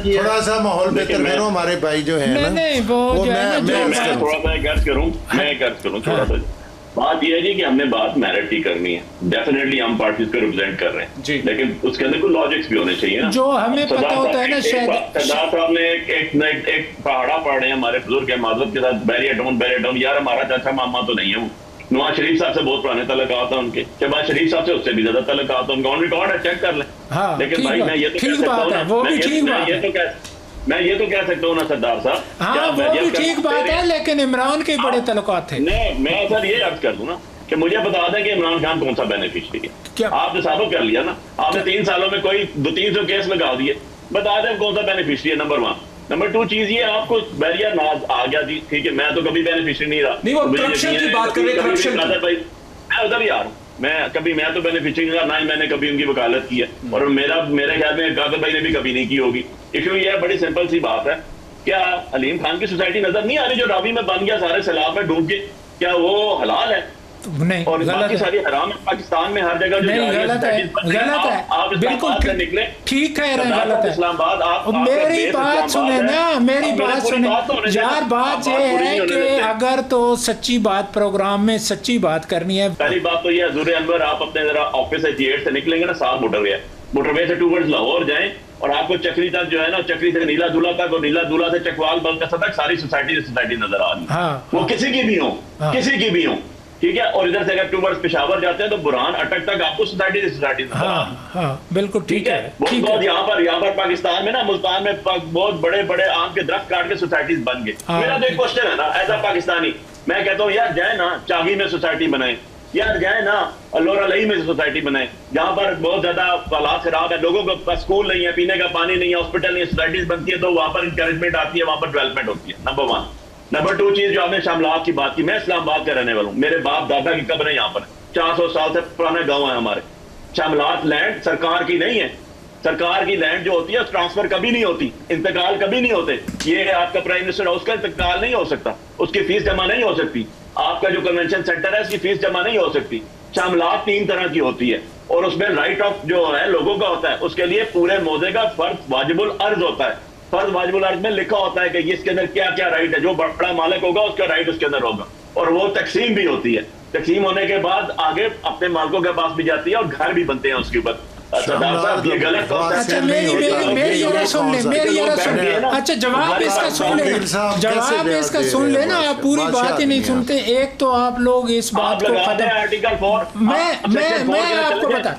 थोड़ा सा माहौल बेहतर करो, हमारे भाई जो है ना, नहीं वो मैं थोड़ा सा गर्ज करूं, थोड़ा सा। बात यह है जी कि हमने बात मेरिट की करनी है, डेफिनेटली हम पार्टीज को रिप्रेजेंट कर रहे हैं, लेकिन उसके अंदर कोई लॉजिक्स भी होने चाहिए ना, जो हमें पता होता है ना। सरदार साहब ने एक पहाड़ा पढ़ रहे हैं हमारे बुजुर्ग के माजरत के साथ, बैरिया टाउन, यार हमारा चाचा मामा तो नहीं है वो। नवाज शरीफ साहब से बहुत पुराने तल्लुकात हैं उनके, शहबाज शरीफ साहब से उससे भी ज्यादा तल्लुकात हैं उनका, ऑन रिकॉर्ड है, चेक कर लें। लेकिन भाई मैं ये तो कह सकता हूँ, मैं ये तो कह सकता हूँ ना सरदार साहब, हाँ वो भी ठीक बात है, लेकिन इमरान के बड़े तल्लुकात थे। मैं सर ये अर्ज कर दूं ना कि मुझे बता दें कि इमरान खान कौन सा बेनिफिशियरी है। आपने साबित कर लिया ना, आपने 3 सालों में कोई 200-300 केस लगा दिए, बता दें कौन सा बेनिफिशियरी है। नंबर 1। नंबर 2 चीज ये, आपको बैरिया नाज आ गया जी, ठीक है, मैं तो कभी बेनिफिशियरी नहीं रहा। नहीं, वो करप्शन की बात कर रहे हैं, करप्शन भाई मैं उधर ही आ रहा हूँ, मैं तो बेनिफिशियरी नहीं रहा, ना ही मैंने कभी उनकी वकालत की है, और मेरे ख्याल में कादर भाई ने भी कभी नहीं की होगी। इशू ये है, बड़ी सिंपल सी बात है, क्या हलीम खान की सोसाइटी नजर नहीं आ रही जो रावी में बन गया सारे सैलाब में डूब के? क्या वो हलाल है? नहीं, और बाकी सारी हराम है पाकिस्तान में, हर जगह जो गलत है, आप बिल्कुल निकले, ठीक है, गलत है। इस्लामाबाद, आप मेरी बात सुने ना, मेरी बात सुने यार। बात ये है कि अगर तो सच्ची बात, प्रोग्राम में सच्ची बात करनी है। पहली बात तो ये, हजूर अनवर, आप अपने जरा ऑफिस से G8 से निकलेंगे ना, 7 मोटरवे से टूवर्ड्स लाहौर जाएं, और आपको चक्री तक जो है ना, चक्री से नीला दूल्हा तक, और नीला दूल्हा से चकवाल बलकसा तक सारी सोसाइटी नजर आ रही है। वो किसी की भी हो, किसी की भी हो, ठीक है, और इधर से अगर टूवर्ड्स पेशावर जाते हैं तो बुरहान अटक तक आपको सोसाइटी हाँ बिल्कुल ठीक है। बहुत यहाँ पर पाकिस्तान में ना, मुल्तान में बहुत बड़े बड़े आम के दरख्त काट के सोसाइटीज बन गए। मेरा तो एक क्वेश्चन है ना एज अ पाकिस्तानी, मैं कहता हूँ यार जाए ना चागी में सोसाइटी बनाए, यार जाए ना अल्लोरा लई में सोसाइटी बनाए, जहाँ पर बहुत ज्यादा हालात खराब है, लोगों को स्कूल नहीं है, पीने का पानी नहीं है, हॉस्पिटल नहीं है, सोसाइटीज बनती है तो वहां पर इंकरेजमेंट आती है, वहां पर डेवलपमेंट होती है। नंबर 1। नंबर 2 चीज जो आपने शामलात की बात की, मैं इस्लामाबाद का रहने वाला हूँ, मेरे बाप दादा की कब्र है यहाँ पर, 400 साल से पुराना गाँव है हमारे। शामलात लैंड सरकार की नहीं है, सरकार की लैंड जो होती है ट्रांसफर कभी नहीं होती, इंतकाल कभी नहीं होते। ये आपका प्राइम मिनिस्टर हाउस का इंतकाल नहीं हो सकता, उसकी फीस जमा नहीं हो सकती, आपका जो कन्वेंशन सेंटर है उसकी फीस जमा नहीं हो सकती। शामलात 3 तरह की होती है और उसमें राइट ऑफ जो है लोगों का होता है, उसके लिए पूरे मौजे का फर्ज वाजिबुल अर्ज होता है। फर्ज वाजिबुल अर्ज में लिखा होता है कि इसके अंदर क्या क्या राइट है, जो बड़ा मालिक होगा उसका राइट उसके अंदर होगा, और वो तकसीम भी होती है। तकसीम होने के बाद आगे अपने मालिकों के पास भी जाती है और घर भी बनते हैं उसके ऊपर। अच्छा जवाब इसका सुन ले ना, आप पूरी बात ही नहीं सुनते। एक तो आप लोग इस बात को आर्टिकल 4 मैं आपको बता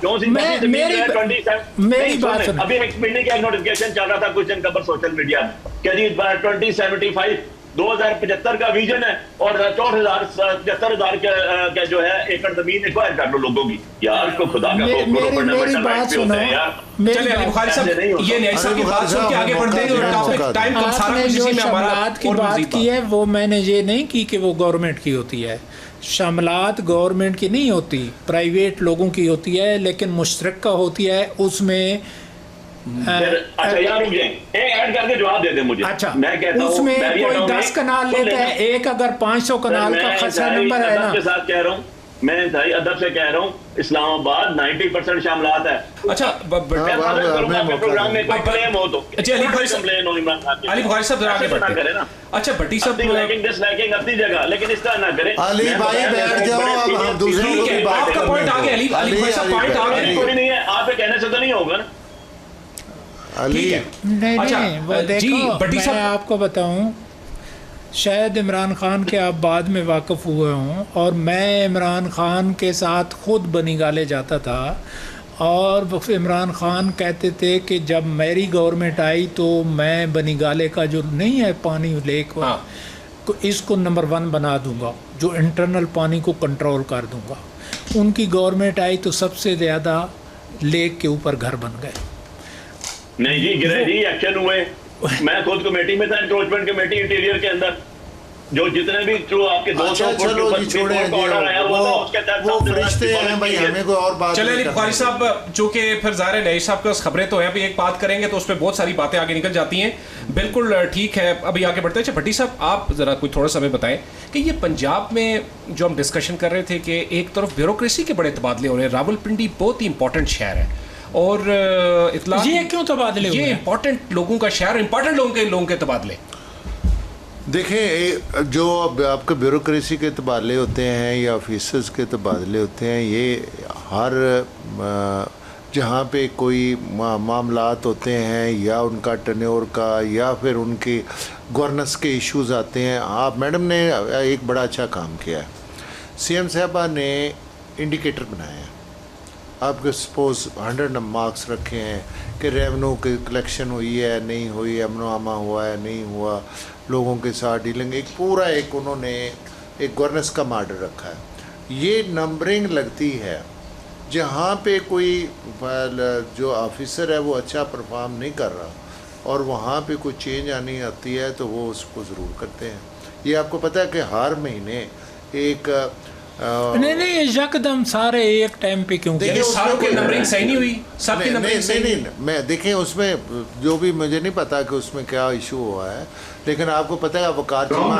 मेरी बात सुनो। अभी एक महीने का नोटिफिकेशन चल रहा था कुछ दिन कबर सोशल मीडिया क्या जी 2075 2075 का विजन है और 74,000 का जो है एकड़ जमीन एक्वायर कर लो लोगों की। यार को खुदा का मेरी बात सुनो चलिए अली बुखारी साहब, ये न्याय साहब की बात सुन के आगे बढ़ते हैं और टॉपिक टाइम कम सारा कुछ इसी में हमारा की बात की है, वो मैंने ये नहीं की कि वो गवर्नमेंट की होती है। शामलात गवर्नमेंट की नहीं होती, प्राइवेट लोगों की होती है, लेकिन मुश्तरका होती है उसमें। अच्छा यार रुक जाएं, ऐड करके जवाब दे दे मुझे। अच्छा मैं कहता हूं उसमें कोई 10 कनाल लेता है, एक अगर 500 कनाल का खसरा नंबर है ना। के साथ कह रहा हूं मैं, इंतहाई अदब से कह रहा हूं, इस्लामाबाद 90% शामलात है। अच्छा प्रोग्राम में कोई क्लेम हो तो कंप्लेन हो इमरान खान की, अली बुखारी साहब जरा आगे बढ़ते हैं ना। अच्छा भट्टी साहब डिसलाइकिंग अपनी जगह, लेकिन इस तरह ना करें। अली भाई बैठ जाओ, अब हम दूसरों को भी बात आपका पॉइंट आ गया। अली भाई साहब पॉइंट आ गया, कोई नहीं है, आप कहने से तो नहीं होगा ना। ठीक है नहीं वो देखो मैं आपको बताऊं, शायद इमरान खान के आप बाद में वाकिफ़ हुए हों, और मैं इमरान खान के साथ खुद बनी गाले जाता था, और इमरान खान कहते थे कि जब मेरी गवर्नमेंट आई तो मैं बनी गाले का जो नहीं है पानी लेक इसको नंबर 1 बना दूंगा, जो इंटरनल पानी को कंट्रोल कर दूंगा। उनकी गवर्नमेंट आई तो सबसे ज़्यादा लेक के ऊपर घर बन गए। नहीं जी गिरे जी, एक्शन हुए। मैं खुद कमेटी में था, इंक्रोचमेंट कमेटी इंटीरियर के अंदर, जो जितने भी थ्रू आपके 200 चले अली बुखारी साहब, चूंकि फिर ज़ाहिर नई साहब के खबरें तो हैं, अभी एक बात करेंगे तो उस पर बहुत सारी बातें आगे निकल जाती हैं। बिल्कुल ठीक है, अभी आगे बढ़ते हैं। अच्छा भट्टी साहब, आप ज़रा कोई थोड़ा सा हमें बताएं कि ये पंजाब में जो हम डिस्कशन कर रहे थे कि एक तरफ ब्यूरोक्रेसी के बड़े तबादले हो रहे हैं, रावलपिंडी बहुत ही इंपॉर्टेंट शहर है, और इतला ये क्यों तबादले, ये इंपॉर्टेंट लोगों का शहर, इंपॉर्टेंट लोगों के तबादले। देखिए जो आपके ब्यूरोक्रेसी के तबादले होते हैं या ऑफिसर्स के तबादले होते हैं, ये हर जहाँ पे कोई मामलात होते हैं या उनका टर्नओवर का या फिर उनकी गवर्नेंस के इश्यूज आते हैं। आप मैडम ने एक बड़ा अच्छा काम किया है, सीएम साहबा ने इंडिकेटर बनाया है। आपके सपोज 100 मार्क्स रखे हैं कि रेवेन्यू की कलेक्शन हुई है नहीं हुई, अमनो आमा हुआ है नहीं हुआ, लोगों के साथ डीलिंग, एक पूरा एक उन्होंने एक गवर्नेंस का मॉडल रखा है। ये नंबरिंग लगती है, जहाँ पे कोई जो ऑफिसर है वो अच्छा परफॉर्म नहीं कर रहा और वहाँ पे कोई चेंज आनी आती है तो वो उसको ज़रूर करते हैं। ये आपको पता है कि हर महीने एक नहीं यकदम सारे एक टाइम पे क्यों, देखिए सबकी नंबरिंग सही नहीं हुई, सबकी नंबरिंग सही नहीं। मैं देखें उसमें जो भी, मुझे नहीं पता कि उसमें क्या इशू हुआ है, लेकिन आपको पता है वकार चीमा,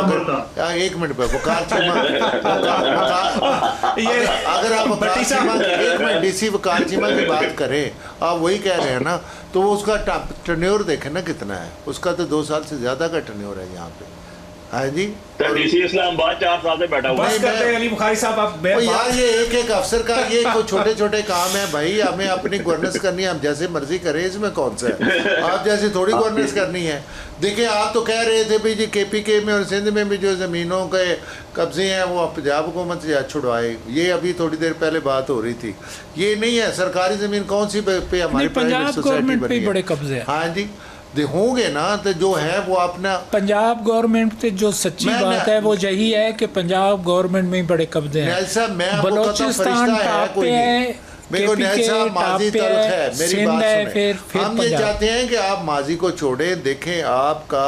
एक मिनट पे वकार चीमा, अगर आप वकार चीमा एक मिनट डीसी वकार चीमा की बात करें, आप वही कह रहे हैं ना, तो वो उसका टर्नओवर देखें ना कितना है, उसका तो 2 साल से ज़्यादा का टर्नओवर है यहाँ पे। हाँ जी, डीसी इस्लामाबाद 4 साल से बैठा हुआ है। बस करते हैं अली बुखारी साहब, आप यार ये एक एक अफसर का ये कुछ छोटे छोटे काम है भाई, हमें अपनी गवर्नेंस करनी है, हम जैसे मर्जी करें, इसमें कौन सा है? आप जैसे थोड़ी गवर्नेंस करनी है। देखिए आप तो कह रहे थे भाई जी KPK में और सिंध में भी जो ज़मीनों के कब्जे हैं वो पंजाब हुकूमत से छुड़वाए, ये अभी थोड़ी देर पहले बात हो रही थी। ये नहीं है, सरकारी ज़मीन कौन सी पे हमारी पंजाब गवर्नमेंट पे बड़े कब्जे हैं। हाँ जी, होंगे ना, तो जो है वो अपना पंजाब गवर्नमेंट पे जो सच्ची बात है वो यही है कि पंजाब गवर्नमेंट में बड़े कब्जे हैं। बलोचिस्तान टॉप पे है, मेरे को साहब माजी तल्ख है, मेरी बात सुने। फिर हम ये चाहते हैं कि आप माजी को छोड़ें, देखें आपका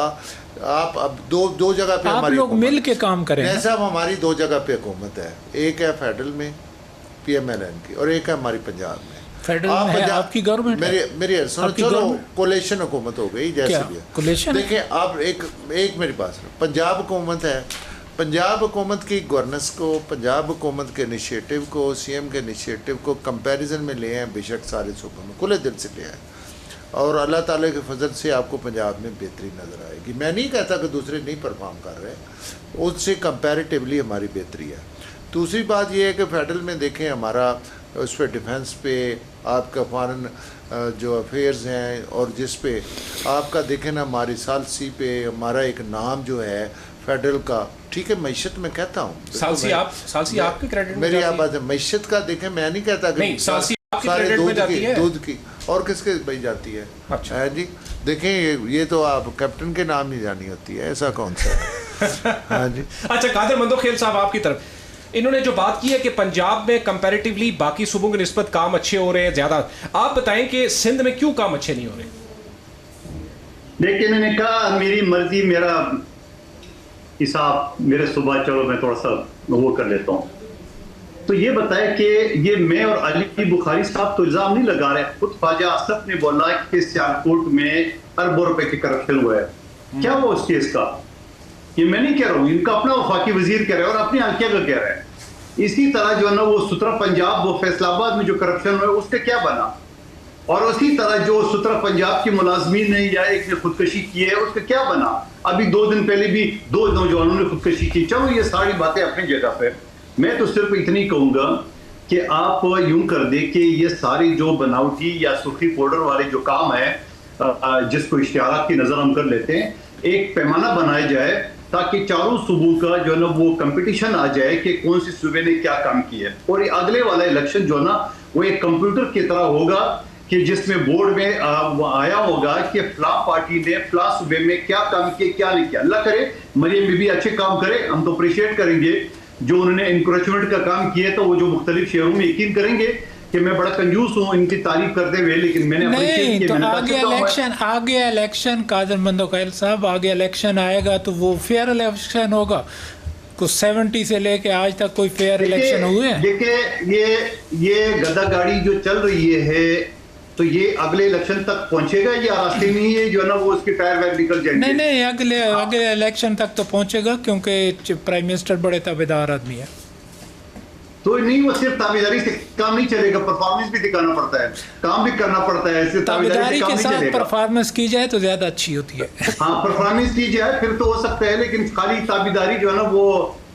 आप अब दो जगह पे आप लोग मिल के काम करें। साहब हमारी 2 जगह पे हुकूमत है, एक है फेडरल में PMLN की और एक है हमारी पंजाब में। फेडरल है आपकी गवर्नमेंट, मेरी सुनो, चलो कोलेशन हुकूमत हो गई जैसे भी कोलेशन। देखिए अब एक मेरी बात सुनो, पंजाब हुकूमत है, पंजाब हुकूमत की गवर्नेंस को, पंजाब हुकूमत के इनिशिएटिव को, CM के इनिशिएटिव को कंपैरिजन में ले आए बेशक सारे सूबों में, खुले दिल से ले आए, और अल्लाह ताला के फजल से आपको पंजाब में बेहतरी नज़र आएगी। मैं नहीं कहता कि दूसरे नहीं परफॉर्म कर रहे, उससे कंपैरेटिवली हमारी बेहतरी है। दूसरी बात यह है कि फेडरल में देखें हमारा उस पर डिफेंस पे, आपका फॉरेन जो अफेयर्स हैं, और जिस पे आपका देखें ना हमारी सालसी पे हमारा एक नाम जो है फेडरल का, ठीक है, मैशत में कहता हूँ सालसी आपके क्रेडिट में मेरी आप बात है, मैशत का देखें, मैं नहीं कहता कि सालसी सारे दूध की और किसके भाई जाती है। अच्छा है जी, देखें ये तो आप कैप्टन के नाम नहीं जानी होती है, ऐसा कौन सा है? हाँ जी। अच्छा कादिर मंदोखेल साहब, आपकी तरफ इन्होंने जो बात की है कि पंजाब में कंपैरेटिवली बाकी सूबों की निस्बत काम अच्छे हो रहे हैं ज़्यादा, आप बताएं कि सिंध में क्यों काम अच्छे नहीं हो रहे? देखिए मैंने कहा मेरी मर्जी, मेरा हिसाब, मेरे सुबह, चलो मैं थोड़ा सा वो कर लेता हूँ। तो ये बताए कि ये मैं और अली बुखारी साहब तो इल्जाम नहीं लगा रहे, खुद ख्वाजा आसफ ने बोला कि सियालकोट में अरबों रुपए के करप्शन हुआ है। क्या हुआ उस केस का? ये मैं नहीं कह रहा हूँ, इनका अपना वफाकी वजीर कह रहा है और अपनी आंखिया का कह रहा है। इसी तरह जो है ना वो सुतरा पंजाब, वो फैसलाबाद में जो करप्शन हुआ उसका क्या बना, और उसी तरह जो सुतरा पंजाब की मुलाजमीन ने या एक ने खुदकशी की है उसका क्या बना। अभी 2 दिन पहले भी 2 नौजवानों ने खुदकशी की। चलो ये सारी बातें अपनी जगह पे, मैं तो सिर्फ इतनी कहूंगा कि आप यूं कर दे कि ये सारी जो बनावटी या सुर्खी पाउडर वाले जो काम है, जिसको इश्तिहारात की नजर हम कर लेते हैं, एक पैमाना बनाया जाए ताकि चारों सूबों का जो है ना वो कंपटीशन आ जाए कि कौन सी सूबे ने क्या काम किया है। और ये अगले वाला इलेक्शन जो है ना वो एक कंप्यूटर की तरह होगा कि जिसमें बोर्ड में आया होगा कि फला पार्टी ने फला सूबे में क्या काम किया क्या नहीं किया। अल्लाह करे मरियम बीबी अच्छे काम करे, हम तो अप्रिशिएट करेंगे जो उन्होंने इंक्रोचमेंट का काम किया, तो वो जो मुख्तलिफ शहरों में यकीन करेंगे कि मैं बड़ा कंजूस हूँ इनकी तारीफ करते हुए, लेकिन मैंने नहीं तो आगे इलेक्शन कादिर मंदोखेल साहब, आगे इलेक्शन आएगा तो वो फेयर इलेक्शन होगा। कुछ 70 से लेके आज तक कोई फेयर इलेक्शन हुए हैं? देखिए ये गदा गाड़ी जो चल रही है तो ये अगले इलेक्शन तक पहुंचेगा या रास्ते में ही है जो है ना वो उसके टायर वायर निकल जाएंगे? नहीं अगले इलेक्शन तक तो पहुंचेगा, क्योंकि प्राइम मिनिस्टर बड़े ताबेदार आदमी है। तो नहीं, वो सिर्फ ताबेदारी से काम नहीं चलेगा, परफॉर्मेंस भी दिखाना पड़ता है, काम भी करना पड़ता है। सिर्फ ताबेदारी के साथ परफॉर्मेंस की जाए तो ज्यादा अच्छी होती है। हाँ, परफॉर्मेंस की जाए फिर तो हो सकता है, लेकिन खाली ताबेदारी जो है ना वो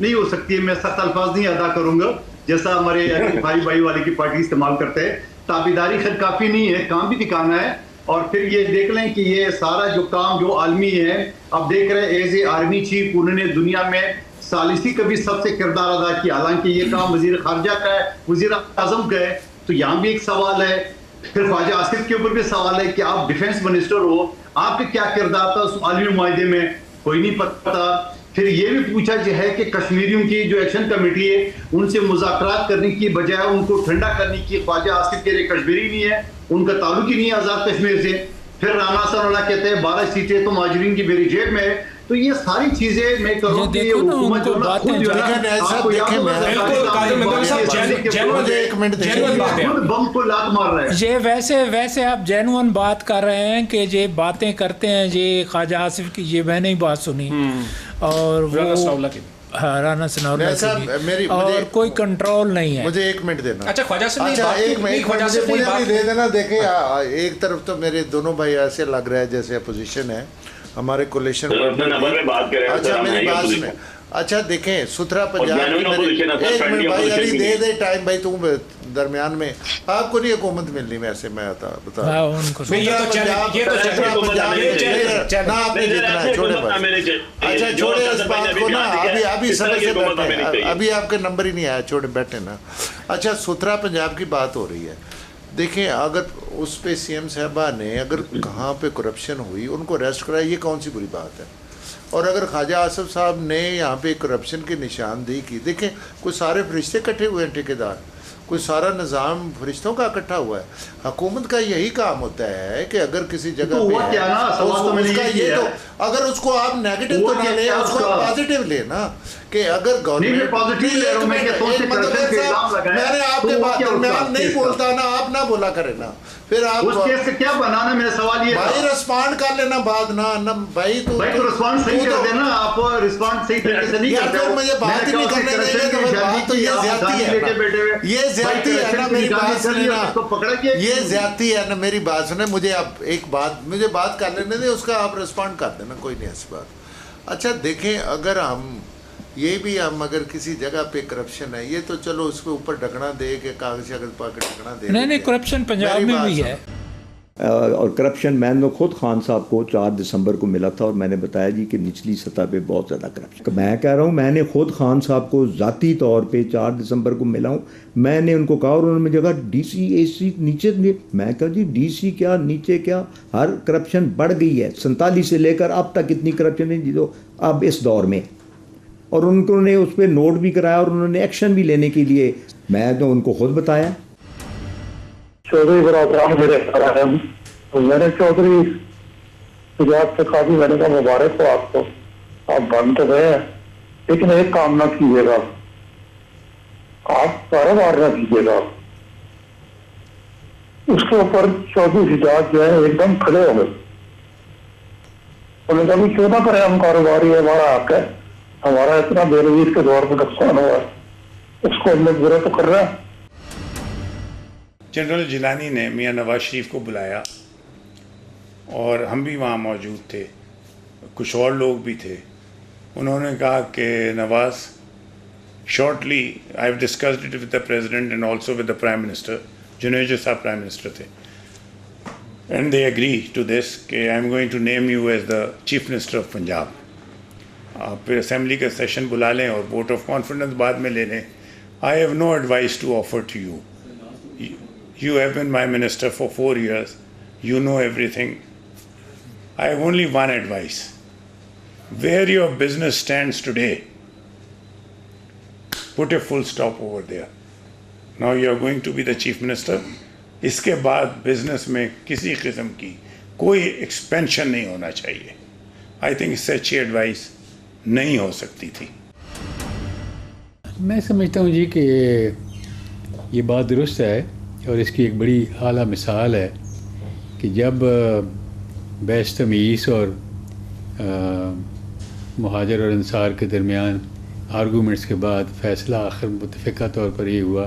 नहीं हो सकती है। मैं सख्त अल्फाज नहीं अदा करूंगा जैसा हमारे भाई वाले की पार्टी इस्तेमाल करते हैं। ताबेदारी खैर काफी नहीं है, काम भी दिखाना है। और फिर ये देख लें कि ये सारा जो काम जो आलमी है, अब देख रहे हैं एज ए आर्मी चीफ उन्होंने दुनिया में सालिसी का भी सबसे किरदार अदा किया, हालांकि ये काम वजीर खारजा का है, वजीर आजम का है। तो यहाँ भी एक सवाल है। फिर ख्वाजा आसिफ के ऊपर भी सवाल है कि आप डिफेंस मिनिस्टर हो, आपका क्या किरदार था उस आलमी मुआहदे में, कोई नहीं पता। फिर ये भी पूछा है कि कश्मीरियों की जो एक्शन कमेटी है उनसे मुज़ाकरात करने की बजाय उनको ठंडा करने की, ख्वाजा आसिफ के लिए कश्मीरी नहीं है, उनका ताल्लुक ही नहीं है आज़ाद कश्मीर से। फिर राना सनाउल्लाह कहते हैं 12 सीटें तो मुहाजिरीन की मेरी जेब में है। तो ये सारी चीजें मैं कहूँ कि हुकूमत जो ना खुद जो है आपको बम को लात मार रहा है। ये वैसे आप जेन्युइन बात कर रहे हैं कि ये बातें करते हैं, ये ख्वाजा आसिफ की ये मैंने ही बात सुनी और वो राना सनाउल्लाह से भी, और कोई कंट्रोल नहीं है। मुझे 1 मिनट देना। अच्छा ख्वाजा साहब अच्छा, एक मिनट मुझे भी दे देना। देखे एक तरफ तो मेरे दोनों भाई ऐसे लग रहा है जैसे अपोजिशन है, हमारे कोलेशन। अच्छा मेरी बात सुने। अच्छा देखें सुथरा पंजाब की, एक मिनट भाई अभी दे टाइम भाई, तुम दरमियान में आपको नहीं हुकूमत मिलनी वैसे, मैं बता आपने जितना है छोड़े भाई। अच्छा छोड़े इस बात को ना, अभी समय से बैठे, अभी आपका नंबर ही नहीं आया, छोड़े बैठे ना। अच्छा सुथरा पंजाब की बात हो रही है, देखें अगर उस पे CM साहबा ने अगर कहाँ पे करप्शन हुई उनको अरेस्ट कराया, ये कौन सी बुरी बात है। और अगर ख्वाजा आसिफ साहब ने यहाँ पे करप्शन की निशानदेही की, देखें कोई सारे फरिश्ते इकट्ठे हुए हैं, ठेकेदार, कोई सारा निज़ाम फरिश्तों का इकट्ठा हुआ है। हुकूमत का यही काम होता है कि अगर किसी जगह पे है तो अगर उसको आप नेगेटिव तो ना ले, उसको आप पॉजिटिव ले ना, कि अगर गवर्नमेंट मैंने आपके बात दरमियान नहीं बोलता ना, आप ना बोला करे ना, फिर आप उस केस से क्या बनाना, मेरा सवाल ये भाई रिस्पॉन्ड कर लेना बाद ना भाई तो रिस्पॉन्ड सही कर देना, आप रिस्पॉन्ड सही तरीके से नहीं करते हो। मुझे बात ही नहीं करने देंगे तो बात तो ये ज्यादती है, ये ज्यादती है ना, मेरी बात सुने ना, ये ज्यादती है ना, मेरी बात सुने। मुझे आप एक बात, मुझे बात कर लेने दें, उसका आप रिस्पॉन्ड कर देना, कोई नहीं ऐसी बात। अच्छा देखें अगर हम ये भी हम अगर किसी जगह पे करप्शन है, ये तो चलो उसके ऊपर ढकना दे के कागज कागज पाकर ढकना दे, नहीं करप्शन पंजाब में भी है। और करप्शन मैंने खुद खान साहब को 4 दिसंबर को मिला था और मैंने बताया जी कि निचली सतह पे बहुत ज़्यादा करप्शन। मैं कह रहा हूँ मैंने खुद खान साहब को ज़ाती तौर पे 4 दिसंबर को मिला हूँ, मैंने उनको कहा और उन्होंने मुझे कहा DC AC नीचे, मैं कहा जी DC क्या नीचे क्या, हर करप्शन बढ़ गई है 47 से लेकर अब तक इतनी करप्शन है जी तो अब इस दौर में। और उन्होंने उस पर नोट भी कराया और उन्होंने एक्शन भी लेने के लिए, मैं तो उनको खुद बताया। चौधरी मैंने चौधरी शुजात से काफी, मैंने कहा मुबारक हो आपको, आप बन तो गए हैं, लेकिन एक काम ना कीजिएगा, आप कारोबार ना कीजिएगा। उसके ऊपर चौधरी शुजात जो है एकदम खड़े हो गए, उन्होंने कहा क्यों ना करें हम कारोबार, ये हमारा हक है, हमारा इतना बेनजीर के दौर पर नुकसान हुआ है, उसको हमने बुरा तो कर रहा है। जनरल जिलानी ने मियां नवाज शरीफ को बुलाया और हम भी वहाँ मौजूद थे, कुछ और लोग भी थे। उन्होंने कहा कि Nawaz, shortly I have discussed it with the president and also with the prime minister, Junejo साहब प्राइम मिनिस्टर थे, and they agree to this कि I am going to name you as the chief minister of Punjab. आप फिर assembly का session बुला लें और vote of confidence बाद में ले लें। I have no advice to offer to you, you have been my minister for 4 years, you know everything. I have only one advice, where your business stands today, put a full stop over there. Now you are going to be the chief minister. इसके बाद business में किसी किस्म की कोई expansion नहीं होना चाहिए। आई थिंक इससे अच्छी एडवाइस नहीं हो सकती थी। मैं समझता हूँ जी कि ये बात दुरुस्त है और इसकी एक बड़ी आला मिसाल है कि जब बैश तमीज़ और मुहाजिर और अंसार के दरमियान आर्गूमेंट्स के बाद फ़ैसला आखिर मुतफ़िक़ा तौर पर ये हुआ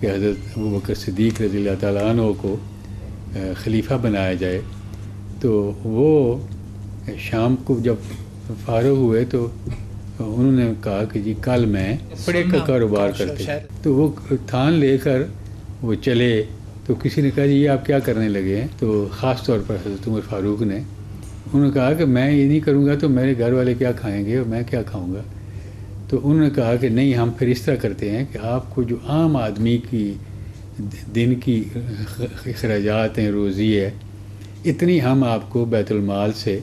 कि हज़रत अबू बकर सिद्दीक़ रज़ियल्लाहु तआला अन्हु को खलीफा बनाया जाए, तो वो शाम को जब फ़ारुग़ हुए तो उन्होंने कहा कि जी कल मैं कपड़े का कारोबार करते, तो वो थान लेकर वो चले। तो किसी ने कहा जी ये आप क्या करने लगे हैं, तो ख़ास तौर पर हज़रत उमर फ़ारूक ने उन्होंने कहा कि मैं ये नहीं करूँगा तो मेरे घर वाले क्या खाएंगे और मैं क्या खाऊँगा। तो उन्होंने कहा कि नहीं, हम फिर इस तरह करते हैं कि आपको जो आम आदमी की दिन की अखराजात हैं, रोज़ी है, इतनी हम आपको बैतुल माल से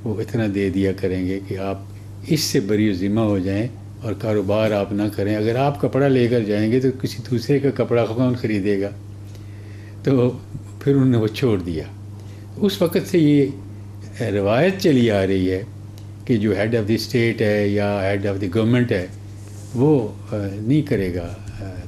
वो इतना दे दिया करेंगे कि आप इससे बरी ज़िम्मा हो जाएं और कारोबार आप ना करें। अगर आप कपड़ा लेकर जाएंगे तो किसी दूसरे का कपड़ा कौन ख़रीदेगा। तो फिर उन्होंने वो छोड़ दिया। उस वक़्त से ये रवायत चली आ रही है कि जो हेड ऑफ़ द स्टेट है या हेड ऑफ़ द गवर्नमेंट है वो नहीं करेगा,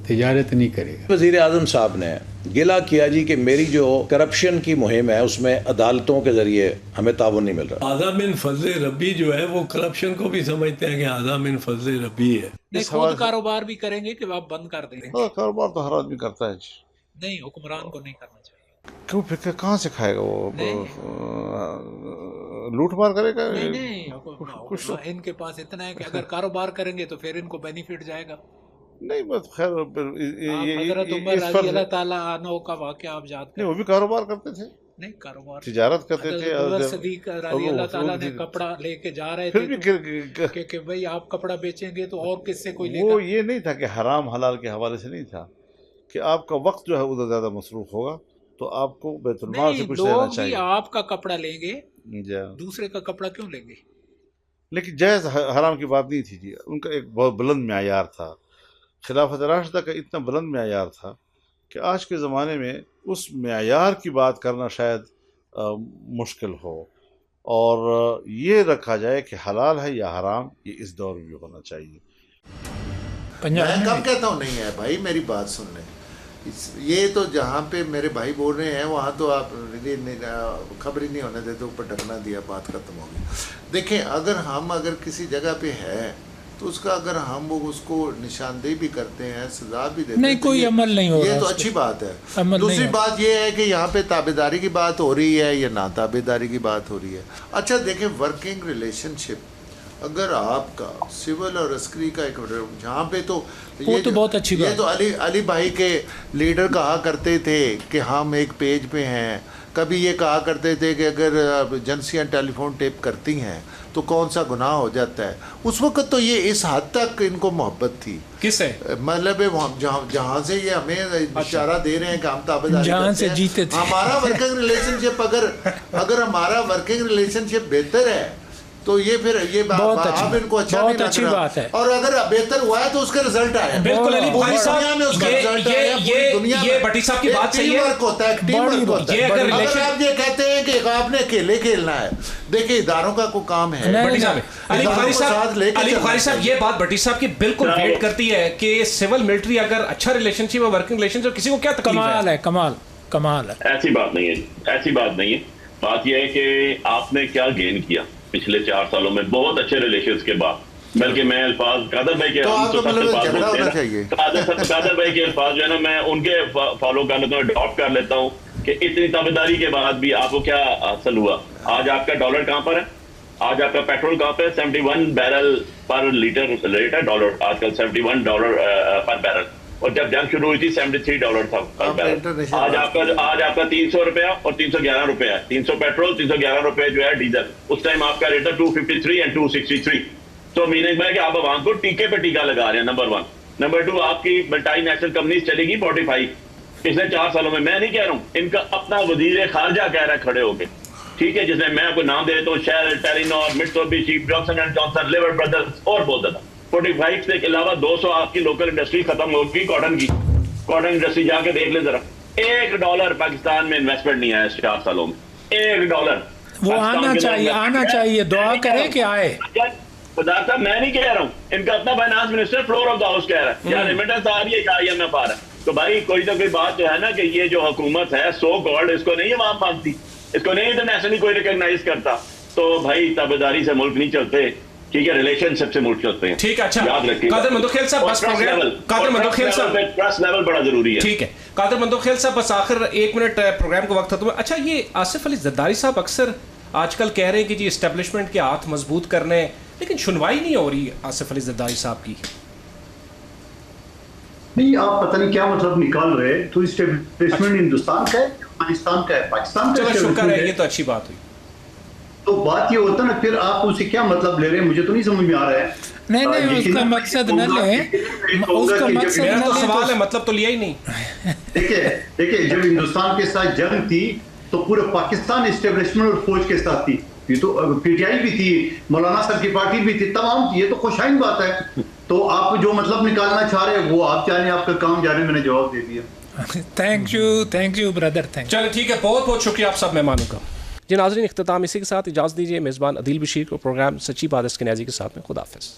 तिजारत नहीं करेगा। वज़ीर आज़म साहब ने गिला किया जी कि मेरी जो करप्शन की मुहिम है उसमें अदालतों के जरिए हमें ताउन नहीं मिल रहा। आज़ा मिन फजल रब्बी जो है वो करप्शन को भी समझते हैं कि आज़ा मिन फजल रब्बी है। नहीं, खुद कारोबार भी करेंगे कि आप बंद कर देंगे? कारोबार तो हर आदमी करता है। नहीं, हुक्मरान को नहीं करना चाहिए। क्यों? फिर कहाँ से खाएगा वो? लूट मार करेगा? नहीं, कुछ इनके पास इतना है कि अगर कारोबार करेंगे तो फिर इनको बेनिफिट जाएगा। नहीं बस खैर हज़रत उमर रज़ी अल्लाह ताला अन्हु का वाक़या आप याद करें। वो भी कारोबार करते थे। नहीं, कारोबार तिजारत करते थे। और सदीक रज़ी अल्लाह ताला ने कपड़ा लेके जा रहे थे कि भाई आप कपड़ा बेचेंगे तो और किससे कोई लेगा। वो ये नहीं था कि हराम हलाल के हवाले से नहीं था कि आपका वक्त जो है उधर ज़्यादा मसरूफ होगा तो आपको बैतुल माल से कुछ लेना चाहिए। आपका कपड़ा लेंगे, दूसरे का कपड़ा क्यों लेंगे? लेकिन जायज़ हराम की बात नहीं थी जी। उनका एक बहुत बुलंद म्यार था। खिलाफत राशिदा का इतना बुलंद म्यार था कि आज के ज़माने में उस म्यार की बात करना शायद मुश्किल हो, और ये रखा जाए कि हलाल है या हराम, ये इस दौर में भी होना चाहिए। मैं कब कहता हूँ नहीं है भाई, मेरी बात सुन लें। ये तो जहाँ पे मेरे भाई बोल रहे हैं वहाँ तो आप खबर ही नहीं होने देते, ऊपर ढकना दिया, बात खत्म हो गई। देखें, अगर किसी जगह पे है तो उसका अगर हम वो उसको निशानदेही भी करते हैं, सजा भी देते हैं, नहीं कोई अमल नहीं हो रहा, ये तो अच्छी बात है। दूसरी बात ये है कि यहाँ पे ताबेदारी की बात हो रही है या ना ताबेदारी की बात हो रही है। अच्छा देखें, वर्किंग रिलेशनशिप अगर आपका सिविल और अस्करी का एक जहाँ पे तो ये तो बहुत अच्छी बात, ये तो अली भाई के लीडर कहा करते थे कि हम एक पेज पे हैं। कभी ये कहा करते थे कि अगर एजेंसियाँ टेलीफोन टेप करती हैं तो कौन सा गुनाह हो जाता है। उस वक्त तो ये इस हद तक इनको मोहब्बत थी। किससे? मतलब जहाँ से ये हमें इशारा दे रहे हैं कि हम ताबेदारी जहाँ से जीते थे। हमारा वर्किंग रिलेशनशिप अगर हमारा वर्किंग रिलेशनशिप बेहतर है तो ये फिर ये आप इनको अच्छा नहीं अच्छी बात है। और अगर बेहतर हुआ है तो उसका रिजल्ट आया। बिल्कुल अली बुखारी साहब, ये भट्टी साहब की बात सही है। होता है, टीम वर्क होता है। अगर आप ये कहते हैं कि आपने अकेले खेलना है, देखिए इदारों का कोई काम है। अली बुखारी साहब, ये बात भट्टी साहब की बिल्कुल वेट करती है कि सिविल मिलिट्री अगर अच्छा रिलेशनशिप है, वर्किंग रिलेशनशिप, किसी को क्या तकलीफ है? कमाल है। ऐसी बात नहीं है, ऐसी बात नहीं है। बात यह है कि आपने क्या गेन किया पिछले 4 सालों में बहुत अच्छे रिलेशंस के बाद। बल्कि मैं अल्फाज कादर भाई के कादर भाई के अल्फाज जो है ना, मैं उनके फॉलो कर लेता हूँ, अडॉप्ट कर लेता हूँ कि इतनी ताबेदारी के बाद भी आपको क्या हासिल हुआ। आज आपका डॉलर कहाँ पर है? आज आपका पेट्रोल कहाँ पे? 71 बैरल पर लीटर रेट है डॉलर आजकल, $71 पर बैरल। और जब जंग शुरू हुई थी $73 था पर बैरल। आज आपका 300 रुपया और 311 रुपया है। 300 पेट्रोल, 311 रुपये जो है डीजल। उस टाइम आपका रेट था 253 एंड 263। तो मीनिंग में कि आप आवाम को टीके पे टीका लगा रहे हैं, नंबर 1। नंबर 2, आपकी मल्टी नेशनल कंपनी चलेगी 45 पिछले 4 सालों में। मैं नहीं कह रहा हूँ, इनका अपना वजीर खारजा कह रहा है खड़े होके, ठीक है, जिसमें मैं आपको नाम दे देता हूँ, Shell, Telenor, Mitsubishi, Johnson and Johnson, Lever Brothers और बहुत ज्यादा। 45 के अलावा 200 आपकी लोकल इंडस्ट्री खत्म होगी कॉटन की। कॉटन इंडस्ट्री जाके देख ले जरा, $1 पाकिस्तान में इन्वेस्टमेंट नहीं आया 4 सालों में। $1 वो आना चाहिए, दुआ करें कि आए। खुदा साहब मैं नहीं कह रहा हूँ, इनका अपना finance minister floor of the house कह रहा है यार रेमिटेंस आ रही है, IMF आ रहा है। तो भाई कोई तो कोई बात जो है ना कि ये जो हुकूमत है सो कॉल्ड, इसको नहीं आवाम मानती, इसको नहीं इंटरनेशनली कोई रिकॉग्नाइज करता। तो भाई ताबेदारी से मुल्क नहीं चलते, ठीक है, रिलेशनशिप से मुल्क चलते हैं। ठीक है, अच्छा याद रखिए। कादर मंदोखेल साहब, बस कादर मंदोखेल साहब, ट्रस्ट लेवल बड़ा जरूरी है। ठीक है कादर मंदोखेल साहब, बस आखिर 1 मिनट प्रोग्राम का वक्त खत्म। अच्छा, ये आसिफ अली जरदारी साहब अक्सर आजकल कह रहे हैं कि जी एस्टेब्लिशमेंट के हाथ मजबूत करने, लेकिन सुनवाई नहीं हो रही आसिफ अली जरदारी साहब की। नहीं, आप पता नहीं क्या मतलब निकाल रहे हैं। तो एस्टेब्लिशमेंट हिंदुस्तान का है, अफगानिस्तान का है, पाकिस्तान का? चलो शुक्र है, ये तो अच्छी बात हुई। तो बात ये होता ना, फिर आप उसे क्या मतलब ले रहे हैं, मुझे तो नहीं समझ में आ रहा है। नहीं उसका मकसद न ले, उसका मकसद मेरा तो सवाल है, मतलब तो लिया ही नहीं। देखिए जब हिंदुस्तान के साथ जंग थी तो पूरे पाकिस्तान एस्टेब्लिशमेंट और फौज के साथ थी। ये तो PTI भी थी, मौलाना साहब की पार्टी भी थी, तमाम। ये तो खुशाइन बात है। तो आप जो मतलब निकालना चाह रहे हैं वो आप चाहें, आपका काम जाने, मैंने जवाब दे दिया। Thank you brother, thank you. चलो ठीक है, बहुत बहुत शुक्रिया आप सब मेहमानों का। जी नाज़रीन, इख्तिताम इसी के साथ इजाज़त दीजिए। मेज़बान अदील बशीर को प्रोग्राम सच्ची बात इसके न्याजी के साथ में खुदा हाफ़िज़।